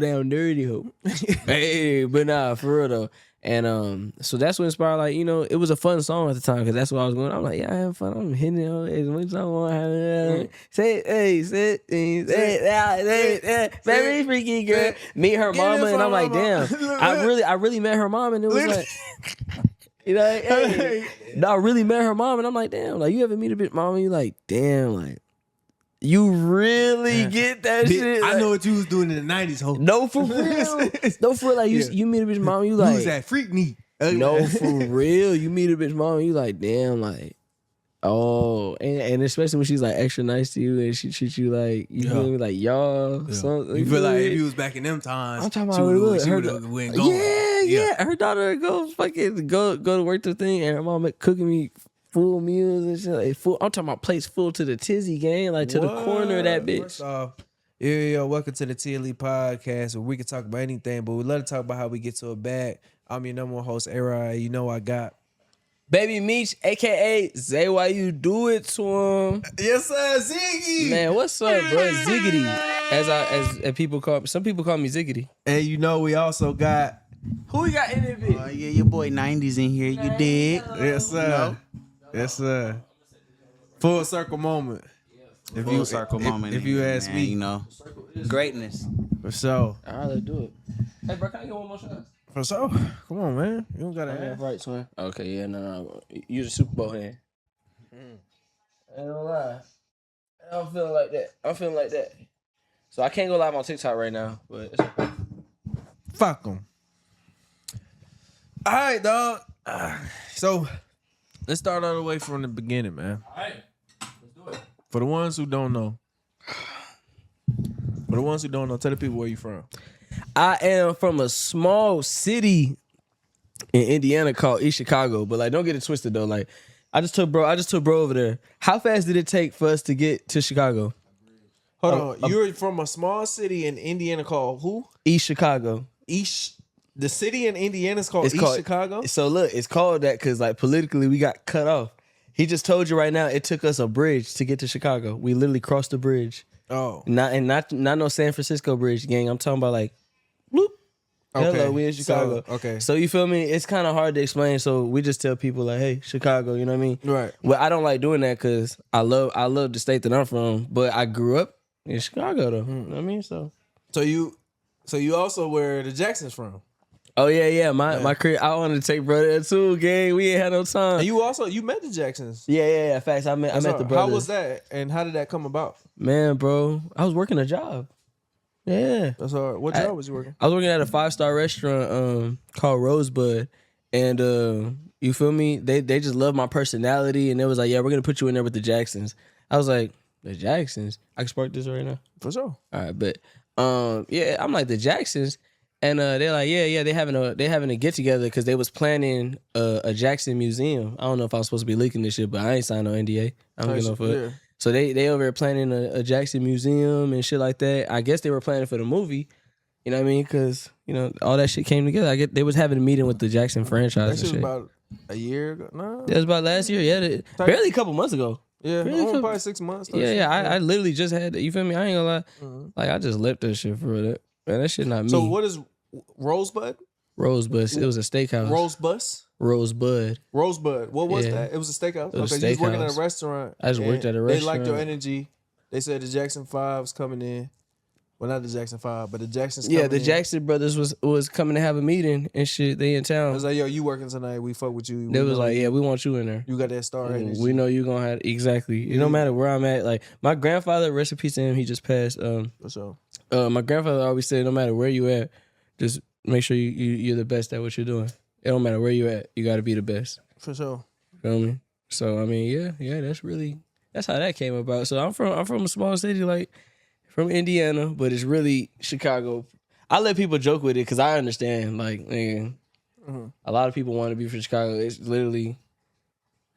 down dirty hoe. Hey, but nah, for real though. And so that's what inspired, like, you know, it was a fun song at the time because that's what I was going. I'm like, yeah, I have fun. I'm hitting it as much as I want. Say it, hey, say it, very freaky girl. Meet her mama, and I'm like, damn. I really met her mom, and it was like, you know, like, hey. No, I really met her mom, and I'm like, damn. Like, you ever meet a bitch mom, and you like, damn, like. You really get that shit. I know what you was doing in the 90s, ho. No, for real. No, for real. Like, you meet a bitch mom, you like. You was at Freak Me. No, for real. You meet a bitch mom, you like, damn, like, oh. And especially when she's like extra nice to you and she treats you like, you feel me, like, y'all. Yeah. You feel like if you was back in them times, I'm talking about she would have went going. Yeah. Her daughter would go to work the thing and her mom cooking me full meals and shit. Like full, I'm talking about plates full to the tizzy gang, like to the corner of that bitch. First off, yo, welcome to the TLE Podcast, where we can talk about anything, but we love to talk about how we get to a bag. I'm your number one host, A-Rod. You know I got Baby Meech, aka Zay, why you do it to him? Yes, sir, Ziggy. Man, what's up, bro? Ziggity, as people call me. Some people call me Ziggity. And you know we also got who we got in it? Yeah, your boy 90s in here. You dig? Yes, sir. Yes, sir. Full circle moment. If you ask me, you know, greatness. For sure. All right, let's do it. Hey, bro, can I get one more shot? For sure. Come on, man. You don't gotta have right, twin. Okay, yeah, no. Use a Super Bowl hand. I ain't gonna lie. I'm feeling like that. So I can't go live on TikTok right now, but it's okay. Fuck them. All right, dog. So let's start all the way from the beginning, man. All right, let's do it. For the ones who don't know, tell the people where you from. I am from a small city in Indiana called East Chicago, but like, don't get it twisted though. Like, I just took bro over there. How fast did it take for us to get to Chicago? Hold on, you're from a small city in Indiana called who? East Chicago. The city in Indiana is called East Chicago? So look, it's called that because like politically we got cut off. He just told you right now it took us a bridge to get to Chicago. We literally crossed the bridge. Oh. Not no San Francisco bridge, gang. I'm talking about like, bloop. Okay. Hello, we in Chicago. So you feel me? It's kind of hard to explain. So we just tell people like, hey, Chicago, you know what I mean? Right. Well, I don't like doing that because I love the state that I'm from, but I grew up in Chicago though. You know what I mean? So you also where the Jacksons from? Oh yeah. My career. I wanted to take brother there too, gang. We ain't had no time. And you met the Jacksons. Yeah. Facts. I met the brothers. How was that? And how did that come about? Man, bro, I was working a job. Yeah. That's hard. What job was you working? I was working at a 5-star restaurant called Rosebud, and you feel me? They just love my personality, and they was like, yeah, we're gonna put you in there with the Jacksons. I was like, the Jacksons? I can spark this right now. For sure. All right, but yeah, I'm like the Jacksons. And they're like, yeah, they having a get together because they was planning a Jackson museum. I don't know if I was supposed to be leaking this shit, but I ain't signed no NDA. I don't get no fuck. Yeah. So they over there planning a Jackson museum and shit like that. I guess they were planning for the movie. You know what I mean? Because you know all that shit came together. I get they was having a meeting with the Jackson franchise. That shit and shit. Was about a year ago. No, that was about last year. Yeah, barely a couple months ago. Yeah, probably 6 months. Yeah. I literally just had it. You feel me? I ain't gonna lie. Mm-hmm. Like I just left that shit for that. Man, that shit not me. So what is Rosebud? Rosebud. It was a steakhouse. Rosebud. What was that? It was a steakhouse. It was okay, a steakhouse. You was working at a restaurant. I just worked at a restaurant. They liked your energy. They said the Jackson 5's coming in. Well, not the Jackson 5, but the Jacksons coming in. Yeah, the Jackson brothers was coming to have a meeting and shit. They in town. I was like, yo, you working tonight. We fuck with you. They was like, yeah, we want you in there. You got that star energy. We know you gonna have exactly. It don't matter where I'm at. Like my grandfather, rest in peace to him, he just passed. For sure. My grandfather always said, no matter where you at, just make sure you're the best at what you're doing. It don't matter where you at, you got to be the best. For sure. Feel me? So I mean, yeah, that's how that came about. So I'm from a small city like from Indiana, but it's really Chicago. I let people joke with it because I understand. Like, man, a lot of people want to be from Chicago. It's literally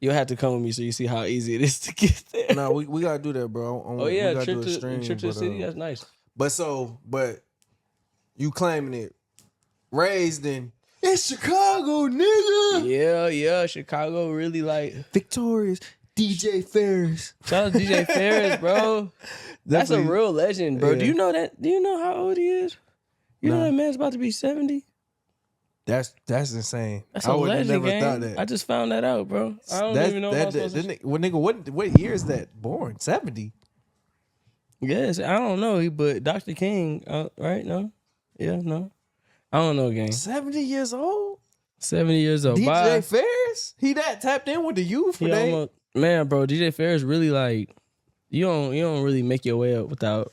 you'll have to come with me so you see how easy it is to get there. No, we gotta do that, bro. We gotta trip to the city. That's nice. But you claiming it. Raised in it's Chicago, nigga. Yeah, Chicago really like Victorious DJ Ferris. Shout out to DJ Ferris, bro. That's a real legend, bro. Yeah. Do you know that? Do you know how old he is? You know Nah. that man's about to be 70? That's insane. That's I a would have legend, never thought gang. that. I just found that out, bro. I don't even know if I'm supposed to... Well, nigga, what year is that born? 70. Yes, I don't know, but Dr. King, right? No? Yeah, no. I don't know, gang. 70 years old? 70 years old. DJ Bye. Ferris? He that tapped in with the youth? He almost, man, bro, DJ Ferris really like, you don't really make your way up without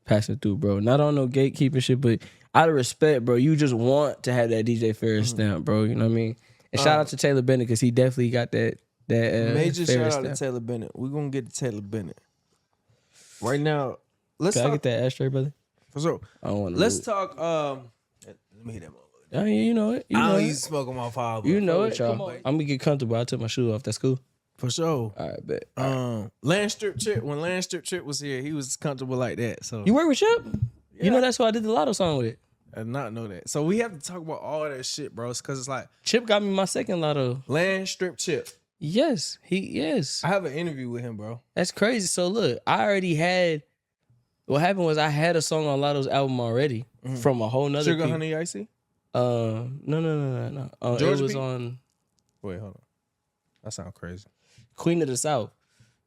passing through, bro. Not on no gatekeeping shit, but out of respect, bro, you just want to have that DJ Ferris stamp, bro. You know what I mean? And shout out to Taylor Bennett because he definitely got that Major Ferris shout out to stamp. Taylor Bennett. We're gonna get to Taylor Bennett. Right now, let's Can talk. I get that ashtray, brother? For sure. I don't want to. Let's talk. Let me hit that motherfucker. I mean, you know it. You I know don't it. use smoking my fire. You know it. Y'all. Come on. I'm gonna get comfortable. I took my shoe off. That's cool. For sure. All right, bet. Land Strip Trip. When Land Strip Trip was here, he was comfortable like that. So You work with Chip? Yeah. You know that's who I did the Lotto song with. I did not know that. So we have to talk about all that shit, bro. Because it's like Chip got me my second Lotto. Land Strip Chip. Yes, yes. I have an interview with him, bro. That's crazy. So look, I already had. What happened was I had a song on Lotto's album already from a whole nother. Sugar people. Honey Icy? No. It Georgia was Pete? on Wait, hold on. That sounds crazy. Queen of the South.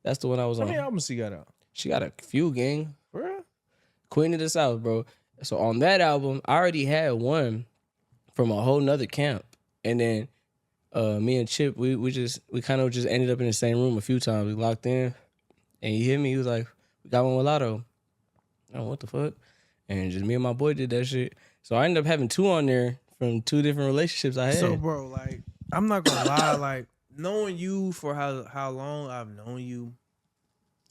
That's the one I was How on. many albums he got out? She got a few, gang. For real? Queen of the South, bro. So on that album, I already had one from a whole nother camp. And then me and Chip, we kind of just ended up in the same room a few times. We locked in and he hit me. He was like, we got one with Lotto. Oh, what the fuck? And just me and my boy did that shit. So I ended up having two on there from two different relationships I had. So, bro, like, I'm not gonna lie, like, knowing you for how long I've known you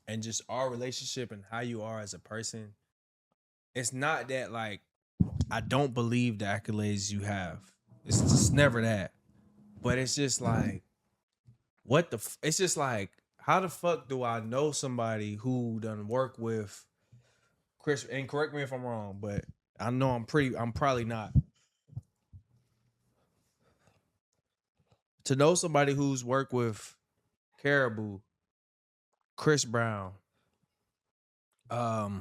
and just our relationship and how you are as a person, it's not that, like, I don't believe the accolades you have. It's just never that. But it's just like, it's just like, how the fuck do I know somebody who done work with Chris, and correct me if I'm wrong, but I know I'm probably not. To know somebody who's worked with Caribou, Chris Brown, fuck.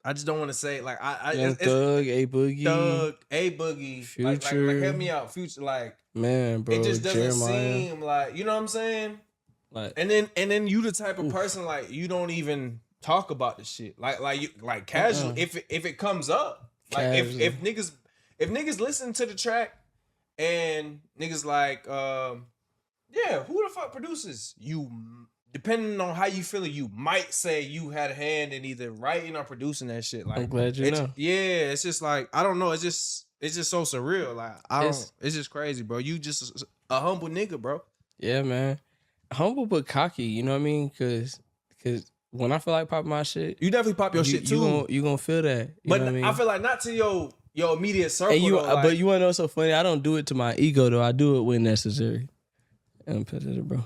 I just don't want to say like Young Thug, A Boogie, Boogie, Future. like help me out, Future, like man, bro. it just doesn't Jeremiah. seem like, you know what I'm saying? Like, And then you the type of person like you don't even talk about the shit like casual if it comes up, like if niggas listen to the track and niggas like yeah, who the fuck produces? You, depending on how you feel it, you might say you had a hand in either writing or producing that shit. Like, I'm glad you know. Yeah, it's just like, I don't know. It's just so surreal. Like, it's just crazy, bro. You just a humble nigga, bro. Yeah, man. Humble but cocky, you know what I mean? Cause when I feel like popping my shit, You definitely pop your shit too. You gonna feel that. You But know what I mean? I feel like not to your immediate circle. And though, like, but you wanna know what's so funny? I don't do it to my ego though. I do it when necessary. Bro.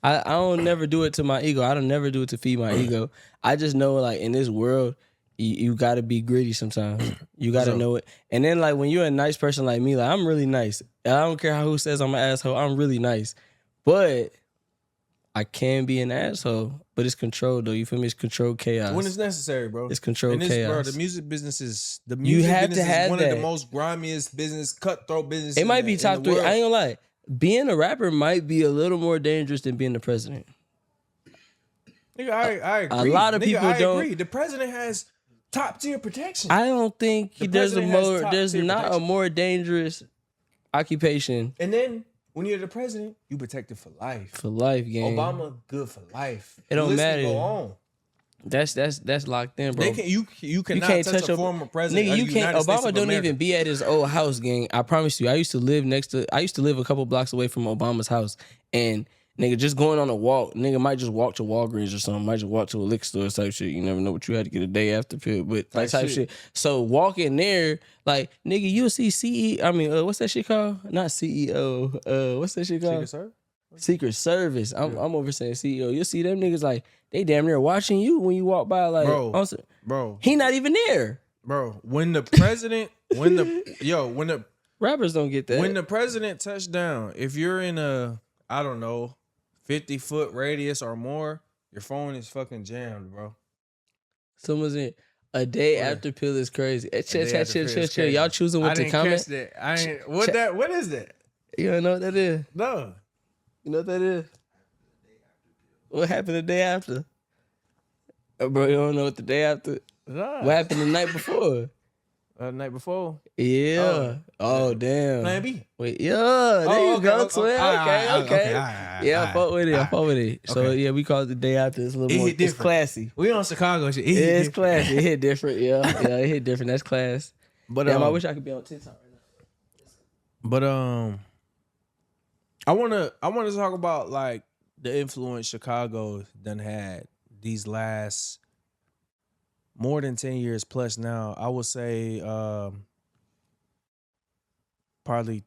I don't never do it to my ego. I don't never do it to feed my ego. I just know like in this world, you gotta be gritty sometimes. You gotta know it. And then like when you're a nice person like me, like I'm really nice. And I don't care who says I'm an asshole. I'm really nice. But I can be an asshole. But it's controlled though. You feel me? It's controlled chaos. when it's necessary, bro. It's controlled and chaos. Bro, the music business is one that. of the most grimiest business, cutthroat business. It might be top three. I ain't gonna lie. Being a rapper might be a little more dangerous than being the president. Nigga, I agree. A lot of people don't. Agree. The president has top tier protection. I don't think there's not protection. a more dangerous occupation And then when you're the president, you protected for life. for life, gang. Obama good for life. It don't The list can matter. Go on. That's locked in, bro. You cannot can't touch touch a a former president. Nigga, of you the can't. United States Obama of don't America. even be at his old house, gang. I promise you. I used to live a couple blocks away from Obama's house, and nigga, just going on a walk, nigga might just walk to Walgreens or something, might just walk to a liquor store type shit. You never know what you had to get a day after pill, but like type shit. So walking there, like nigga, you'll see CE. I mean, what's that shit called? Not CEO. What's that shit called? Secret Service. I'm over saying CEO. You'll see them niggas like they damn near watching you when you walk by. Like, bro, he not even there. Bro, when the president, when the Rappers don't get that. when the president touched down, if you're in a, I don't know, 50-foot radius or more, your phone is fucking jammed, bro. Someone's in. A day What? after pill is crazy. Chill. Day After Pill is Chill. Y'all crazy. choosing I what to didn't comment? catch that. I ain't. What is that? You don't know what that is? No. You know what that is? What happened the day after? Bro, you don't know what the day after? Nah. What happened the night before? The night before. Yeah. Oh, damn. Plan B. Wait, yeah. There you go, twin. Okay. Yeah, I fuck with it. So Okay. yeah, we call it the day after. It's a little It more. hit It's different. classy. We on Chicago shit. It's classy. It hit different. Yeah, it hit different. That's class. But Damn, I wish I could be on TikTok right now. But I wanna talk about like the influence Chicago done had these last more than 10 years plus now. I would say probably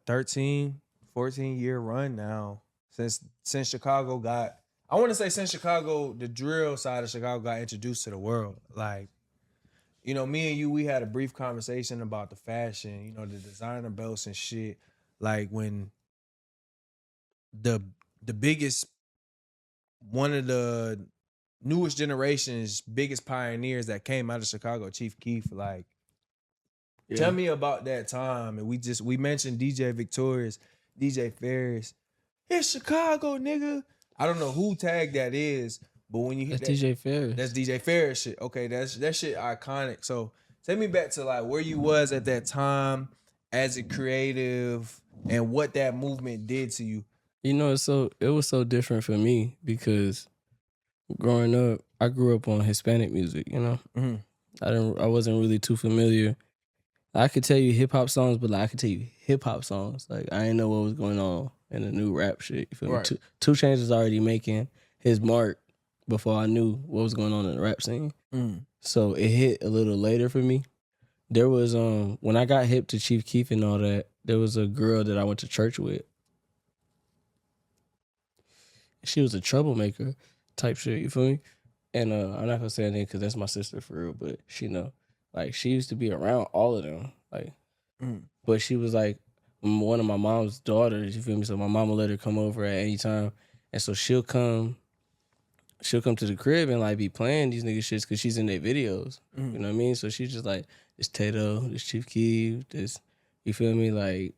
13, 14-year run now since Chicago got, I want to say since Chicago, the drill side of Chicago got introduced to the world. Like, you know, me and you, we had a brief conversation about the fashion, you know, the designer belts and shit. Like when the biggest, one of the newest generation's biggest pioneers that came out of Chicago, Chief Keef, like, tell me about that time. And we mentioned DJ Victorious, DJ Ferris. It's Chicago, nigga. I don't know who tag that is, but when you hit That's DJ Ferris. that's DJ Ferris shit. Okay, that shit iconic. So take me back to like where you was at that time as a creative and what that movement did to you. You know, it was so different for me because growing up, I grew up on Hispanic music. You know, Mm-hmm. I wasn't really too familiar. I could tell you hip hop songs, but like I could tell you hip hop songs. Like I didn't know what was going on in the new rap shit. You feel Right. me? Two Chainz was already making his mark before I knew what was going on in the rap scene. So it hit a little later for me. There was when I got hip to Chief Keef and all that, there was a girl that I went to church with. She was a troublemaker type shit, you feel me? And I'm not gonna say her name because that's my sister for real, but she know. Like she used to be around all of them. Like but she was like one of my mom's daughters, you feel me? So my mama let her come over at any time. And so she'll come to the crib and like be playing these nigga shits because she's in their videos. You know what I mean? So she's just like, this Tato, this Chief Keef, this, you feel me? Like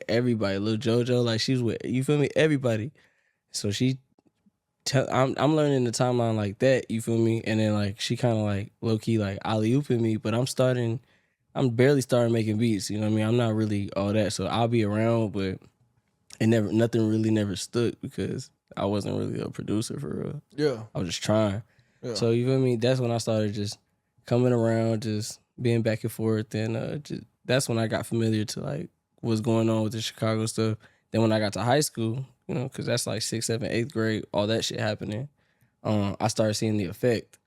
everybody, Lil JoJo, like she's with, you feel me? Everybody. So I'm learning the timeline like that, you feel me? And then like she kind of like low key like alley-ooping me, but I'm barely starting making beats, you know what I mean? I'm not really all that. So I'll be around, but nothing really never stuck because I wasn't really a producer for real. Yeah. I was just trying. Yeah. So you feel me? That's when I started just coming around, just being back and forth, and that's when I got familiar to like what's going on with the Chicago stuff. Then when I got to high school, you know, because that's like 6th, 7th, 8th grade, all that shit happening. I started seeing the effect.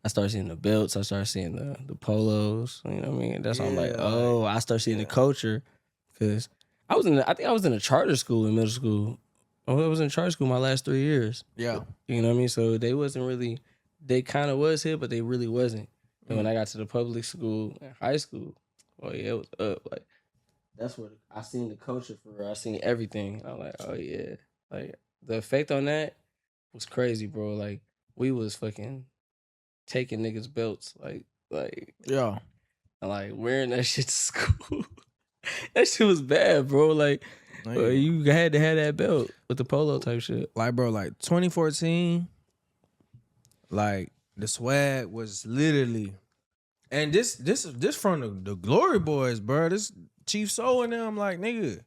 I started seeing the belts. I started seeing the polos. You know what I mean? That's when I'm like, oh, I started seeing the culture because I think I was in a charter school in middle school. I was in charter school my last 3 years. Yeah. You know what I mean? So they wasn't really, they kind of was here, but they really wasn't. And when I got to the public school and high school, oh yeah, it was up. Like that's where I seen the culture for real. I seen everything. I'm like, oh yeah. Like the effect on that was crazy, bro. Like we was fucking taking niggas' belts, like Yeah. and like wearing that shit to school. That shit was bad, bro. Like you had to have that belt with the polo type shit. Like, bro, like 2014, like the swag was literally, and this from the Glory Boys, bro. This Chief Soul and them, like, nigga.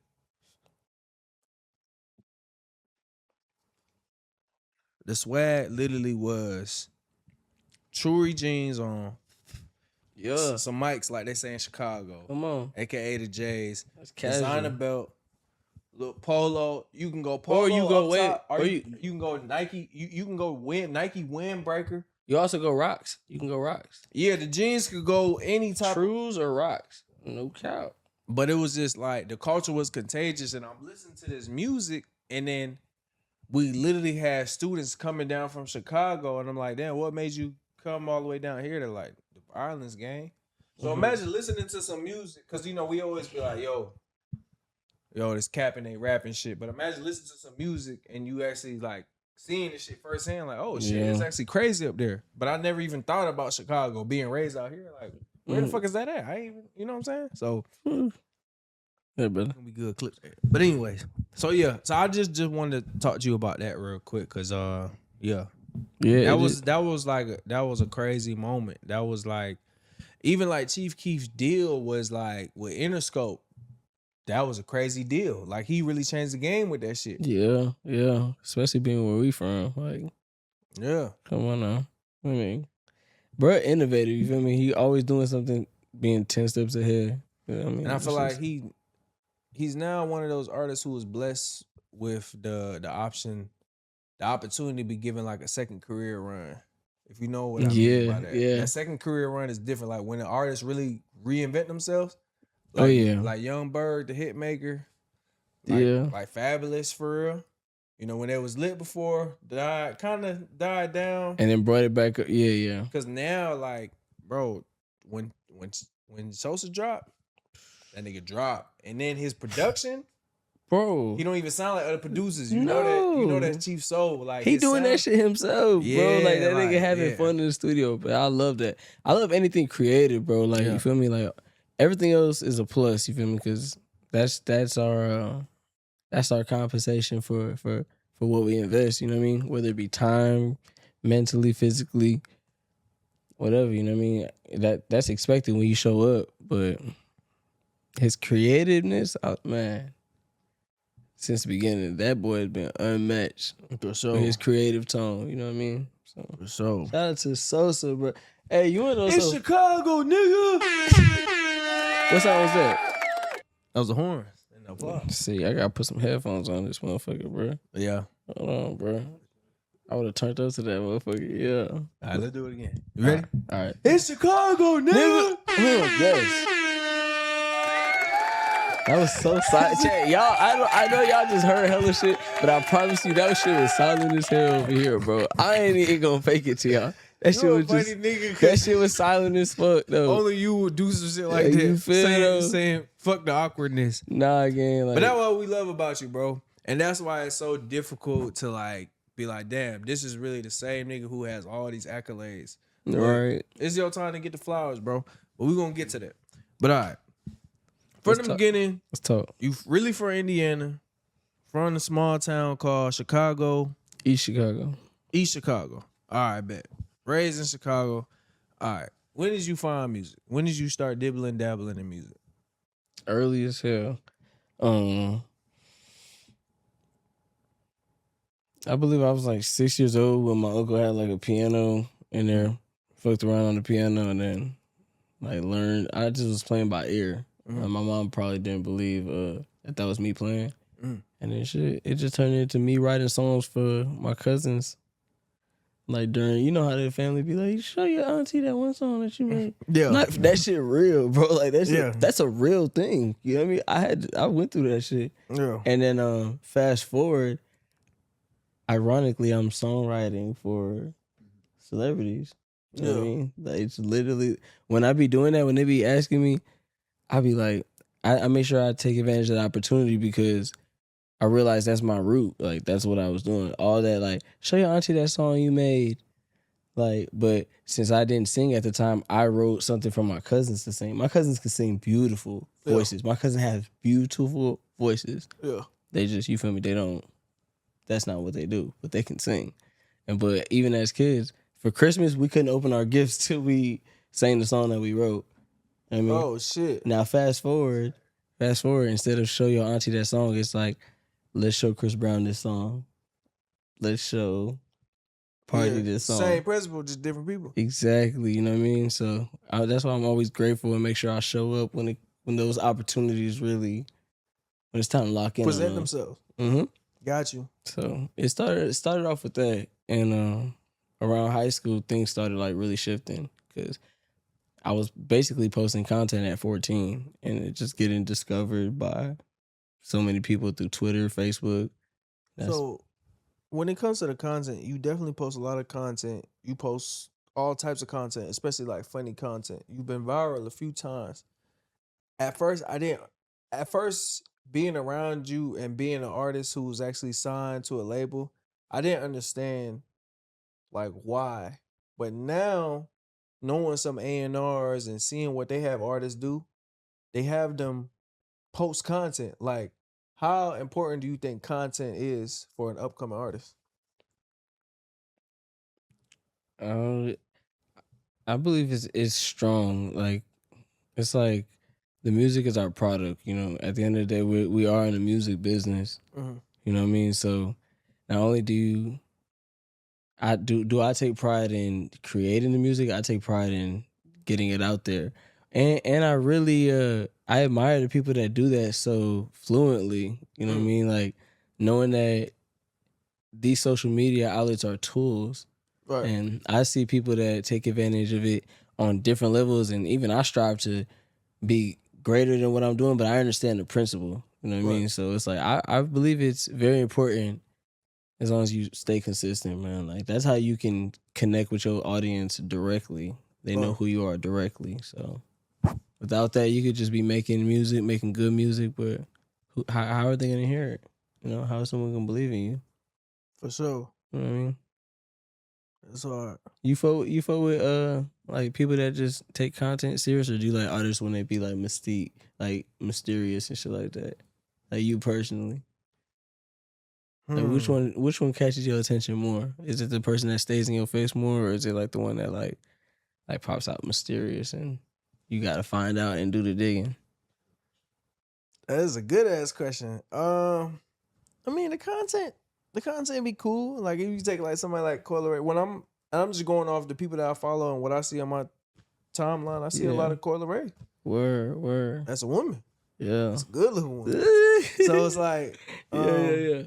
The swag literally was Trury jeans on. Yeah. Some mics, like they say in Chicago. Come on. AKA the J's. That's casual. Designer belt. Look, polo. You can go polo. Or you go you can go Nike. You can go Nike windbreaker. You also go rocks. You can go rocks. Yeah, the jeans could go any type. Trues or rocks. No cap. But it was just like the culture was contagious, and I'm listening to this music, and then we literally had students coming down from Chicago, and I'm like, damn, what made you come all the way down here to like the Islands, gang? So imagine listening to some music, because you know we always be like, yo, this capping ain't rapping shit. But imagine listening to some music and you actually like seeing this shit firsthand, like, oh shit, Yeah. it's actually crazy up there. But I never even thought about Chicago, being raised out here. Like, where the fuck is that at? I ain't even, you know what I'm saying? So Yeah, brother. gonna be good clips there. But anyways, so yeah, so I just wanted to talk to you about that real quick, cause yeah, that was a crazy moment. That was like, even like Chief Keef's deal was like with Interscope. That was a crazy deal. Like, he really changed the game with that shit. Yeah, yeah. Especially being where we from. Like, Yeah. come on now. I mean, bro, innovative. You feel me? He always doing something, being 10 steps ahead. You know what I mean? And I feel like he's now one of those artists who was blessed with the opportunity to be given like a second career run. If you know what I mean by that. Yeah. That second career run is different. Like, when the artists really reinvent themselves. Oh, yeah. Like Young Berg, the Hitmaker. Like Fabulous, for real. You know, when it was lit before, kind of died down. And then brought it back up. Yeah. Because now, like, bro, when Sosa dropped, that nigga dropped. And then his production, bro, he don't even sound like other producers. You know that's Chief Soul. Like, he doing that shit himself, bro. Like, that nigga having fun in the studio. But I love that. I love anything creative, bro. Like, you feel me? Like, everything else is a plus. You feel me? Because that's our compensation for what we invest. You know what I mean? Whether it be time, mentally, physically, whatever. You know what I mean? That's expected when you show up. But his creativeness, man, since the beginning, that boy has been unmatched. For sure. His creative tone. You know what I mean? So, for sure. Shout out to Sosa, bro. Hey, you want to know? It's Chicago, nigga. What song was that? That was a horn. See, I gotta put some headphones on this motherfucker, bro. Yeah. Hold on, bro. I would have turned up to that motherfucker. Yeah. All right, let's do it again. You ready? All right. It's Chicago, nigga. Yes. That was so silent. Chat, y'all, I know y'all just heard hella shit, but I promise you that shit was silent as hell over here, bro. I ain't even gonna fake it to y'all. That shit was just nigga, that shit was silent as fuck though. Only you would do some shit like that. You feel saying fuck the awkwardness. Nah, again. Like, but that's what we love about you, bro. And that's why it's so difficult to like be like, damn, this is really the same nigga who has all these accolades. Right. It's your time to get the flowers, bro. But we're gonna get to that. But all right. From the beginning, let's talk. You really from Indiana, from a small town called Chicago. East Chicago. East Chicago. All right, bet. Raised in Chicago. All right. When did you find music? When did you start dabbling in music? Early as hell. I believe I was like 6 years old when my uncle had like a piano in there. Fucked around on the piano and then like learned. I just was playing by ear. My mom probably didn't believe that was me playing. And then shit, it just turned into me writing songs for my cousins. Like during, you know how their family be like, show your auntie that one song that you made. Yeah. That shit real, bro. Like that shit, that's a real thing. You know what I mean? I went through that shit. Yeah. And then fast forward, ironically, I'm songwriting for celebrities. You know what I mean? Like it's literally, when I be doing that, when they be asking me, I be like, I make sure I take advantage of the opportunity because I realized that's my root. Like, that's what I was doing. All that, like, show your auntie that song you made. Like, but since I didn't sing at the time, I wrote something for my cousins to sing. My cousins can sing beautiful voices. My cousin has beautiful voices. Yeah. They just, you feel me? They don't, that's not what they do, but they can sing. But even as kids, for Christmas, we couldn't open our gifts till we sang the song that we wrote. I mean, oh, shit. Now, fast forward, instead of show your auntie that song, it's like, let's show Chris Brown this song. Let's show Party this song. Same principle, just different people. Exactly, you know what I mean? So that's why I'm always grateful and make sure I show up when those opportunities really, when it's time to lock in. Present themselves. Mm-hmm. Got you. So it started off with that. And around high school, things started like really shifting because I was basically posting content at 14 and it just getting discovered by so many people through Twitter, Facebook. So when it comes to the content, you definitely post a lot of content. You post all types of content, especially like funny content. You've been viral a few times. At first, being around you and being an artist who was actually signed to a label, I didn't understand like why. But now, knowing some A&Rs and seeing what they have artists do, they have them post content. Like, how important do you think content is for an upcoming artist? I believe it's strong. Like it's like the music is our product. You know, at the end of the day, we are in the music business. Mm-hmm. You know what I mean? So not only do I take pride in creating the music, I take pride in getting it out there. And I really I admire the people that do that so fluently. You know what I mean? Like knowing that these social media outlets are tools. Right. And I see people that take advantage of it on different levels, and even I strive to be greater than what I'm doing, but I understand the principle. You know what I mean? So it's like I believe it's very important as long as you stay consistent, man. Like that's how you can connect with your audience directly. They know who you are directly. So without that, you could just be making music, making good music, but how are they gonna hear it? You know, how is someone gonna believe in you? For sure. You know what I mean? It's hard. You fuck with like people that just take content serious, or do you like artists when they be like mystique, like mysterious and shit like that? Like you personally, like which one catches your attention more? Is it the person that stays in your face more, or is it like the one that like pops out mysterious and you gotta find out and do the digging? That is a good ass question. I mean the content be cool. Like if you take like somebody like Coil Ray, when I'm just going off the people that I follow and what I see on my timeline, I see a lot of Coil Ray. Word. That's a woman. Yeah. That's a good looking woman. So it's like yeah.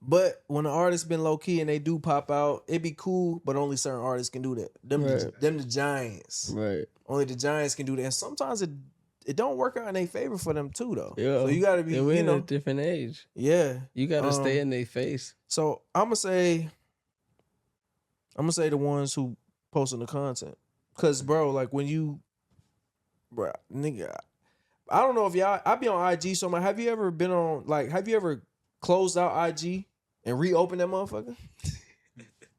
But when the artist been low key and they do pop out, it be cool, but only certain artists can do that. Them the giants. Right. Only the giants can do that. And sometimes it don't work out in their favor for them too, though. Yeah. So you gotta be, we're in a different age. Yeah. You gotta stay in their face. So I'm gonna say the ones who posting the content. Cause bro, like when you nigga, I don't know if I be on IG so much. Have you ever closed out IG and reopened that motherfucker?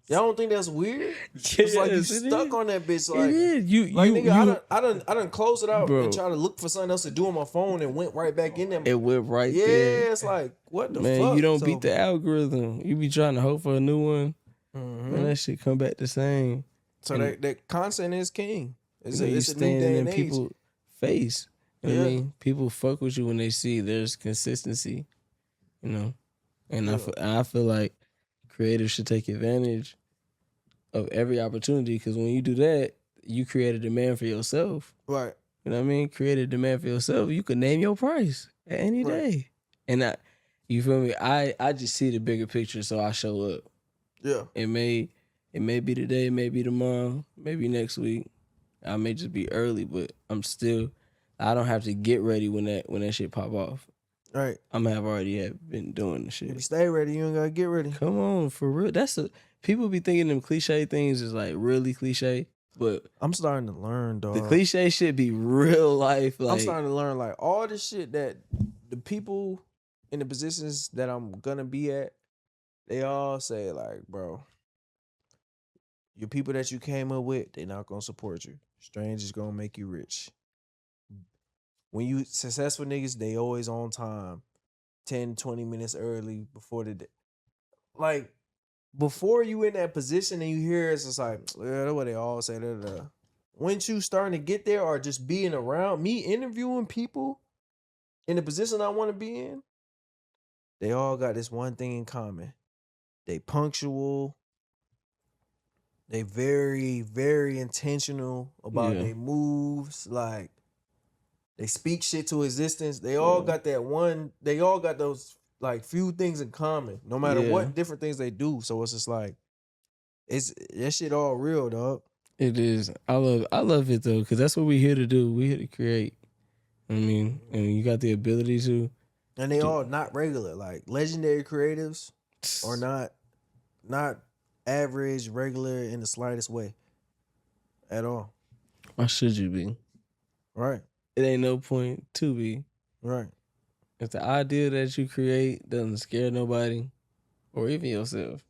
Y'all don't think that's weird? It's like you stuck on that bitch. Like, it is. I done closed it out and try to look for something else to do on my phone and went right back in there. It went right there. Yeah, it's like, what the fuck? Man, you don't beat the algorithm. You be trying to hope for a new one. Man, that shit come back the same. So that content is king. It's a new standing day in and age. people's face. You know what I mean? People fuck with you when they see there's consistency. You know? And I feel like creators should take advantage of every opportunity, because when you do that, you create a demand for yourself. Right. You know what I mean? Create a demand for yourself. You can name your price at any day. And you feel me? I just see the bigger picture, so I show up. Yeah. It may be today, it may be tomorrow, maybe next week. I may just be early, but I don't have to get ready when that shit pop off. Right. I'm have already been doing the shit. If you stay ready, you ain't gotta get ready. Come on, for real. People be thinking them cliche things is like really cliche, but I'm starting to learn, dog. the cliche shit be real life. Like, I'm starting to learn like all the shit that the people in the positions that I'm gonna be at, they all say like, bro, your people that you came up with, they not gonna support you. Strangers gonna make you rich. When you successful niggas, they always on time, 10, 20 minutes early before the day. Like, before you in that position and you hear it's just like, yeah, that's what they all say. Once you starting to get there or just being around me, interviewing people in the position I want to be in, they all got this one thing in common. They punctual. They very, very intentional about their moves. Like, they speak shit to existence. They all got that one. They all got those like few things in common, no matter what different things they do. So it's just like, that shit all real, dog. It is. I love it though, because that's what we here to do. We here to create. I mean, and you got the ability to. And they all not regular. Like legendary creatives are not average, regular in the slightest way at all. Why should you be? Right. It ain't no point to be. Right. If the idea that you create doesn't scare nobody, or even yourself.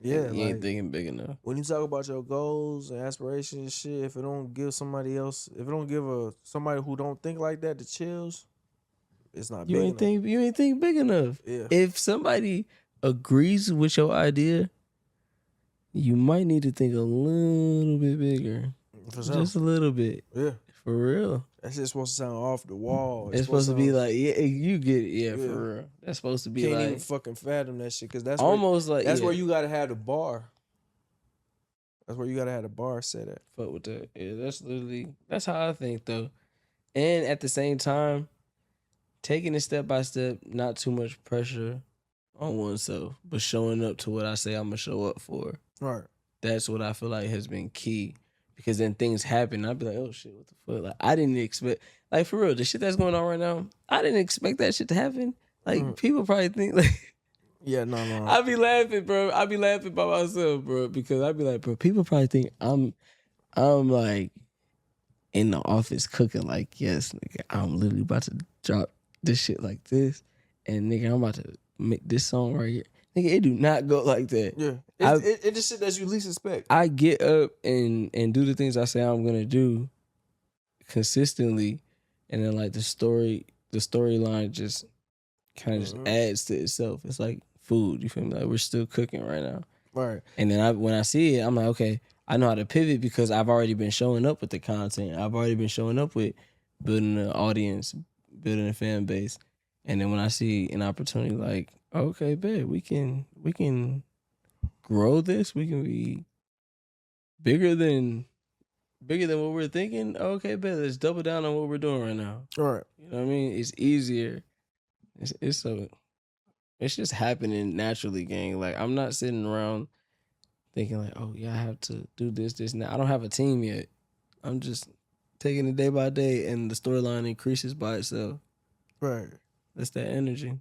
Yeah, you ain't thinking big enough. When you talk about your goals and aspirations and shit, if it don't give somebody else, if it don't give somebody who don't think like that the chills, it's not big enough. You ain't think big enough. Yeah. If somebody agrees with your idea, you might need to think a little bit bigger. For sure. Just a little bit. Yeah. For real. That shit's supposed to sound off the wall. It's supposed to be like, yeah, you get it. Yeah, for real. That's supposed to be can't like. even fucking fathom that shit because that's almost where, like. That's where you got to have the bar. That's where you got to have the bar set at. Fuck with that. Yeah, that's how I think though. And at the same time, taking it step by step, not too much pressure on oneself, but showing up to what I say I'm going to show up for. Right. That's what I feel like has been key. Because then things happen. I'd be like, oh shit, what the fuck? Like, I didn't expect, like, for real, the shit that's going on right now, I didn't expect that shit to happen. Like, people probably think, like, yeah, no. I be laughing, bro. I be laughing by myself, bro, because I be like, bro, people probably think I'm like in the office cooking, like, yes, nigga, I'm literally about to drop this shit like this, and nigga, I'm about to make this song right here. Nigga, it do not go like that. Yeah. It's just shit that you least expect. I get up and do the things I say I'm gonna do consistently, and then like the storyline just kind of just adds to itself. It's like food, you feel me? Like we're still cooking right now. Right. And then when I see it, I'm like, okay, I know how to pivot because I've already been showing up with the content. I've already been showing up with building an audience, building a fan base. And then when I see an opportunity like, okay, babe, we can grow this. We can be bigger than what we're thinking. Okay, babe, let's double down on what we're doing right now. All right. You know what I mean? It's easier. It's just happening naturally, gang. Like I'm not sitting around thinking like, oh yeah, I have to do this now. I don't have a team yet. I'm just taking it day by day, and the storyline increases by itself. Right. That's that energy.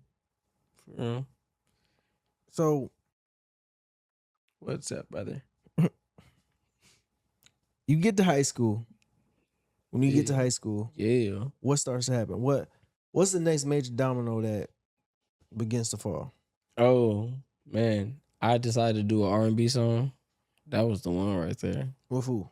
For real. So, what's up, brother? You get to high school. When you get to high school, what starts to happen? What's the next major domino that begins to fall? Oh man, I decided to do an R&B song. That was the one right there. With who?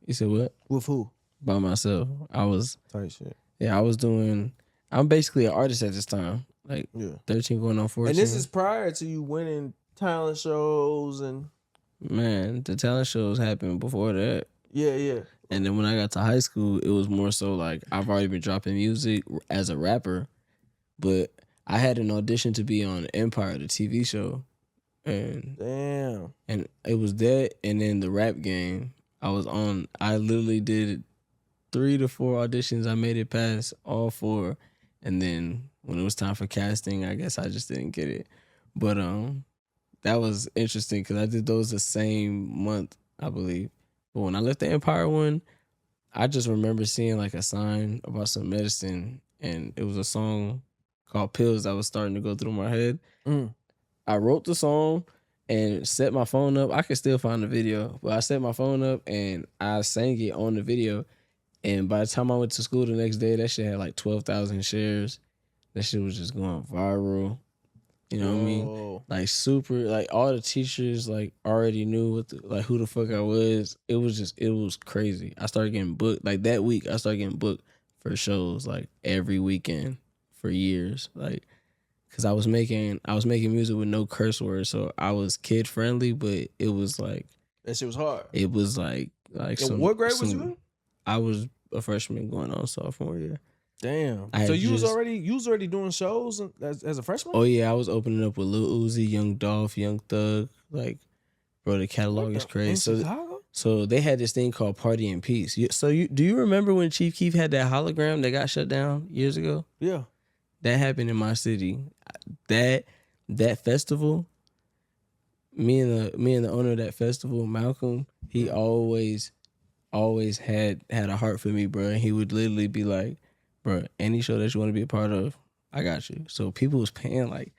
You said what? With who? By myself. I was. Tight shit. Yeah, I was doing. I'm basically an artist at this time. Like 13 going on 14. And this is prior to you winning talent shows and. Man, the talent shows happened before that. Yeah. And then when I got to high school, it was more so like I've already been dropping music as a rapper, but I had an audition to be on Empire, the TV show. And damn. And it was that and then the rap game I was on. I literally did 3 to 4 auditions. I made it past all 4. And then when it was time for casting, I guess I just didn't get it. But that was interesting because I did those the same month, I believe. But when I left the Empire one, I just remember seeing like a sign about some medicine, and it was a song called Pills that was starting to go through my head. I wrote the song and set my phone up. I could still find the video, but I set my phone up and I sang it on the video. And by the time I went to school the next day, that shit had like 12,000 shares. That shit was just going viral. You know what I mean? Like super, like all the teachers like already knew who the fuck I was. It was crazy. I started getting booked. Like that week, I started getting booked for shows like every weekend for years. Like, cause I was making music with no curse words, so I was kid friendly, but it was like that shit was hard. It was like what grade was you in? I was a freshman going on sophomore year. Damn. So you was already doing shows as a freshman? Oh yeah, I was opening up with Lil Uzi, Young Dolph, Young Thug. Like, bro, the catalog is crazy. So they had this thing called Party in Peace. Do you remember when Chief Keef had that hologram that got shut down years ago? Yeah. That happened in my city. That festival, me and the owner of that festival, Malcolm, he always had a heart for me, bro. And he would literally be like, bro, any show that you want to be a part of, I got you. So people was paying like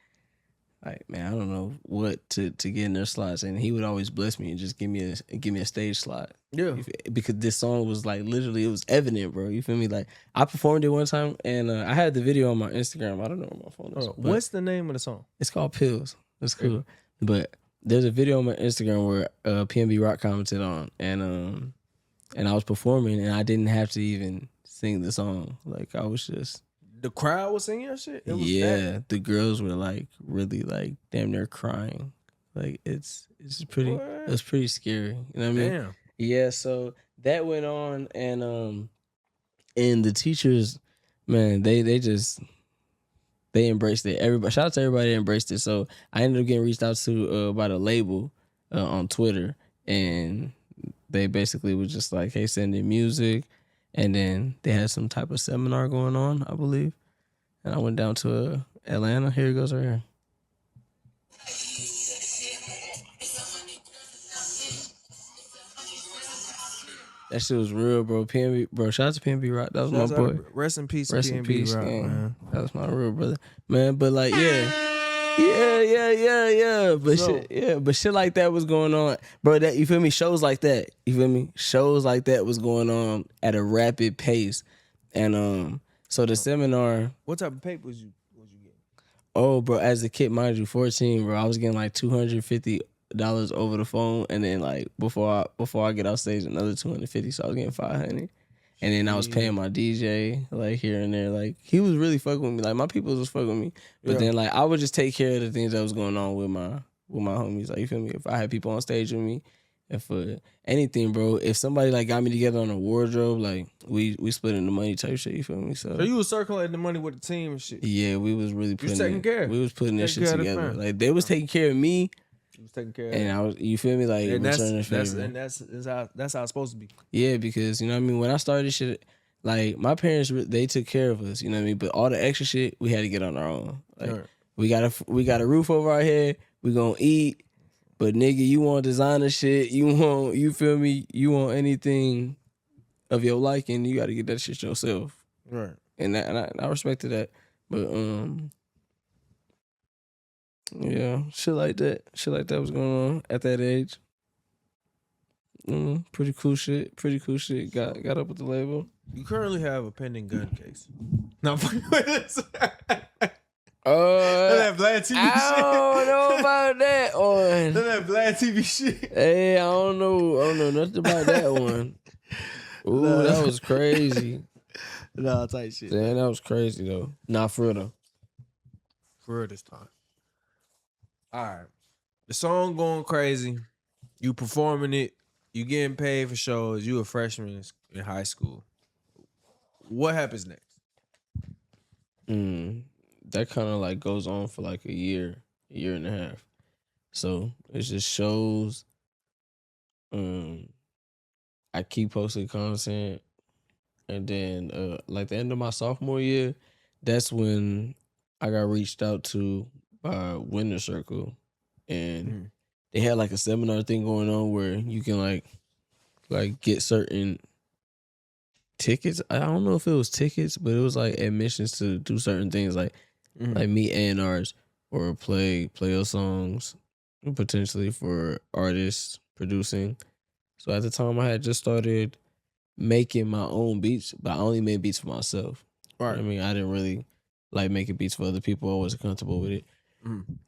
man, I don't know what to get in their slots, and he would always bless me and just give me a stage slot. Yeah, because this song was like literally, it was evident, bro. You feel me? Like I performed it one time, and I had the video on my Instagram. I don't know where my phone is. What's the name of the song? It's called Pills. That's cool. But there's a video on my Instagram where PNB Rock commented on, and I was performing, and I didn't have to even sing the song. Like I was just. The crowd was singing your shit. It was the girls were like really like damn near crying. Like it's pretty. What? It was pretty scary. You know what I mean? Damn. Yeah. So that went on, and the teachers, man, they embraced it. Everybody, shout out to everybody that embraced it. So I ended up getting reached out to by the label on Twitter, and they basically was just like, hey, send in music. And then they had some type of seminar going on, I believe. And I went down to Atlanta. Here it goes right here. That shit was real, bro. PNB, bro. Shout out to PNB Rock. That was my boy. Rest in peace, Rest in PNB peace, Rock, man. That was my real brother, man. But like, yeah. But shit like that was going on, bro. That you feel me? Shows like that, you feel me? Shows like that was going on at a rapid pace, and so the seminar. What type of paper was you getting? Oh, bro, as a kid, mind you, 14, bro, I was getting like $250 over the phone, and then like before I get off stage, another $250, so I was getting $500. And then I was paying my DJ like here and there. Like he was really fucking with me. Like my people was fucking with me. But then like I would just take care of the things that was going on with my homies. Like you feel me? If I had people on stage with me, if anything, bro. If somebody like got me together on a wardrobe, like we split in the money type shit. You feel me? So you was circulating the money with the team and shit. Yeah, we was really putting. Taking care. We was putting this shit together. Like they was taking care of me. Was taking care of and I was, you feel me, like and returning the favor. that's how it's supposed to be. Yeah, because you know what I mean. When I started this shit, like my parents, they took care of us. You know what I mean. But all the extra shit we had to get on our own. Like we got a roof over our head. We gonna eat, but nigga, you want designer shit. You feel me. You want anything of your liking, you got to get that shit yourself. Right. And I respected that, but yeah, shit like that was going on at that age. Pretty cool shit. Got up with the label. You currently have a pending gun case. No, fucking with this. That Vlad TV shit. I don't know about that one. That Vlad TV shit. Hey, I don't know nothing about that one. Ooh, no. That was crazy. No, tight shit. Damn, that was crazy though. Nah, for real though. For real this time. All right. The song going crazy. You performing it. You getting paid for shows. You a freshman in high school. What happens next? That kind of like goes on for like a year and a half. So it's just shows. I keep posting content. And then like the end of my sophomore year, that's when I got reached out to by Winter Circle. And they had like a seminar thing going on where you can like get certain tickets. I don't know if it was tickets, but it was like admissions to do certain things like meet A&Rs or play your songs potentially for artists producing. So at the time I had just started making my own beats, but I only made beats for myself. Right. I mean, I didn't really like making beats for other people. I wasn't comfortable with it.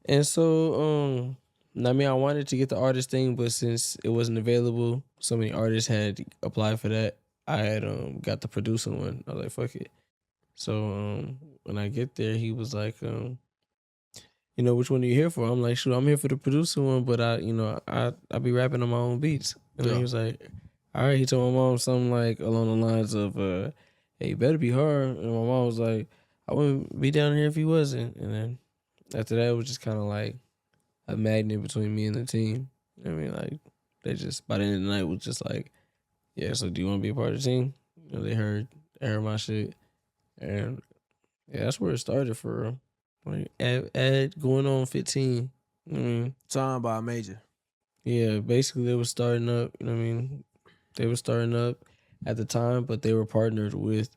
And so, I mean, I wanted to get the artist thing, but since it wasn't available, so many artists had applied for that. I had got the producing one. I was like, fuck it. So when I get there, he was like, you know, which one are you here for? I'm like, shoot, I'm here for the producer one, but I be rapping on my own beats. And then he was like, all right. He told my mom something like along the lines of, hey, you better be hard. And my mom was like, I wouldn't be down here if he wasn't. And then after that, it was just kind of like a magnet between me and the team. I mean, like, they just, by the end of the night, was just like, yeah, so do you want to be a part of the team? You know, they heard my shit. And yeah, that's where it started for real. Like, at going on 15. I mean, signed by a major. Yeah, basically they were starting up, you know what I mean? They were starting up at the time, but they were partnered with,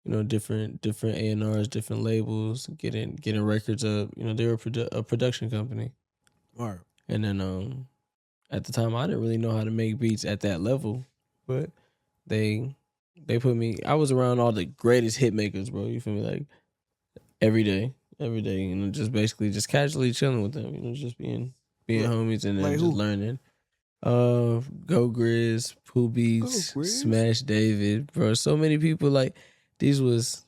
you know, different A&Rs, different labels, getting records up. You know, they were a production company. Right. And then at the time I didn't really know how to make beats at that level, but they put me, I was around all the greatest hit makers, bro. You feel me? Like every day. every day. You know, just basically just casually chilling with them. You know, just being homies and then Like just who? learning. Go Grizz, Pooh Beats, Grizz? Smash David, bro. So many people like these was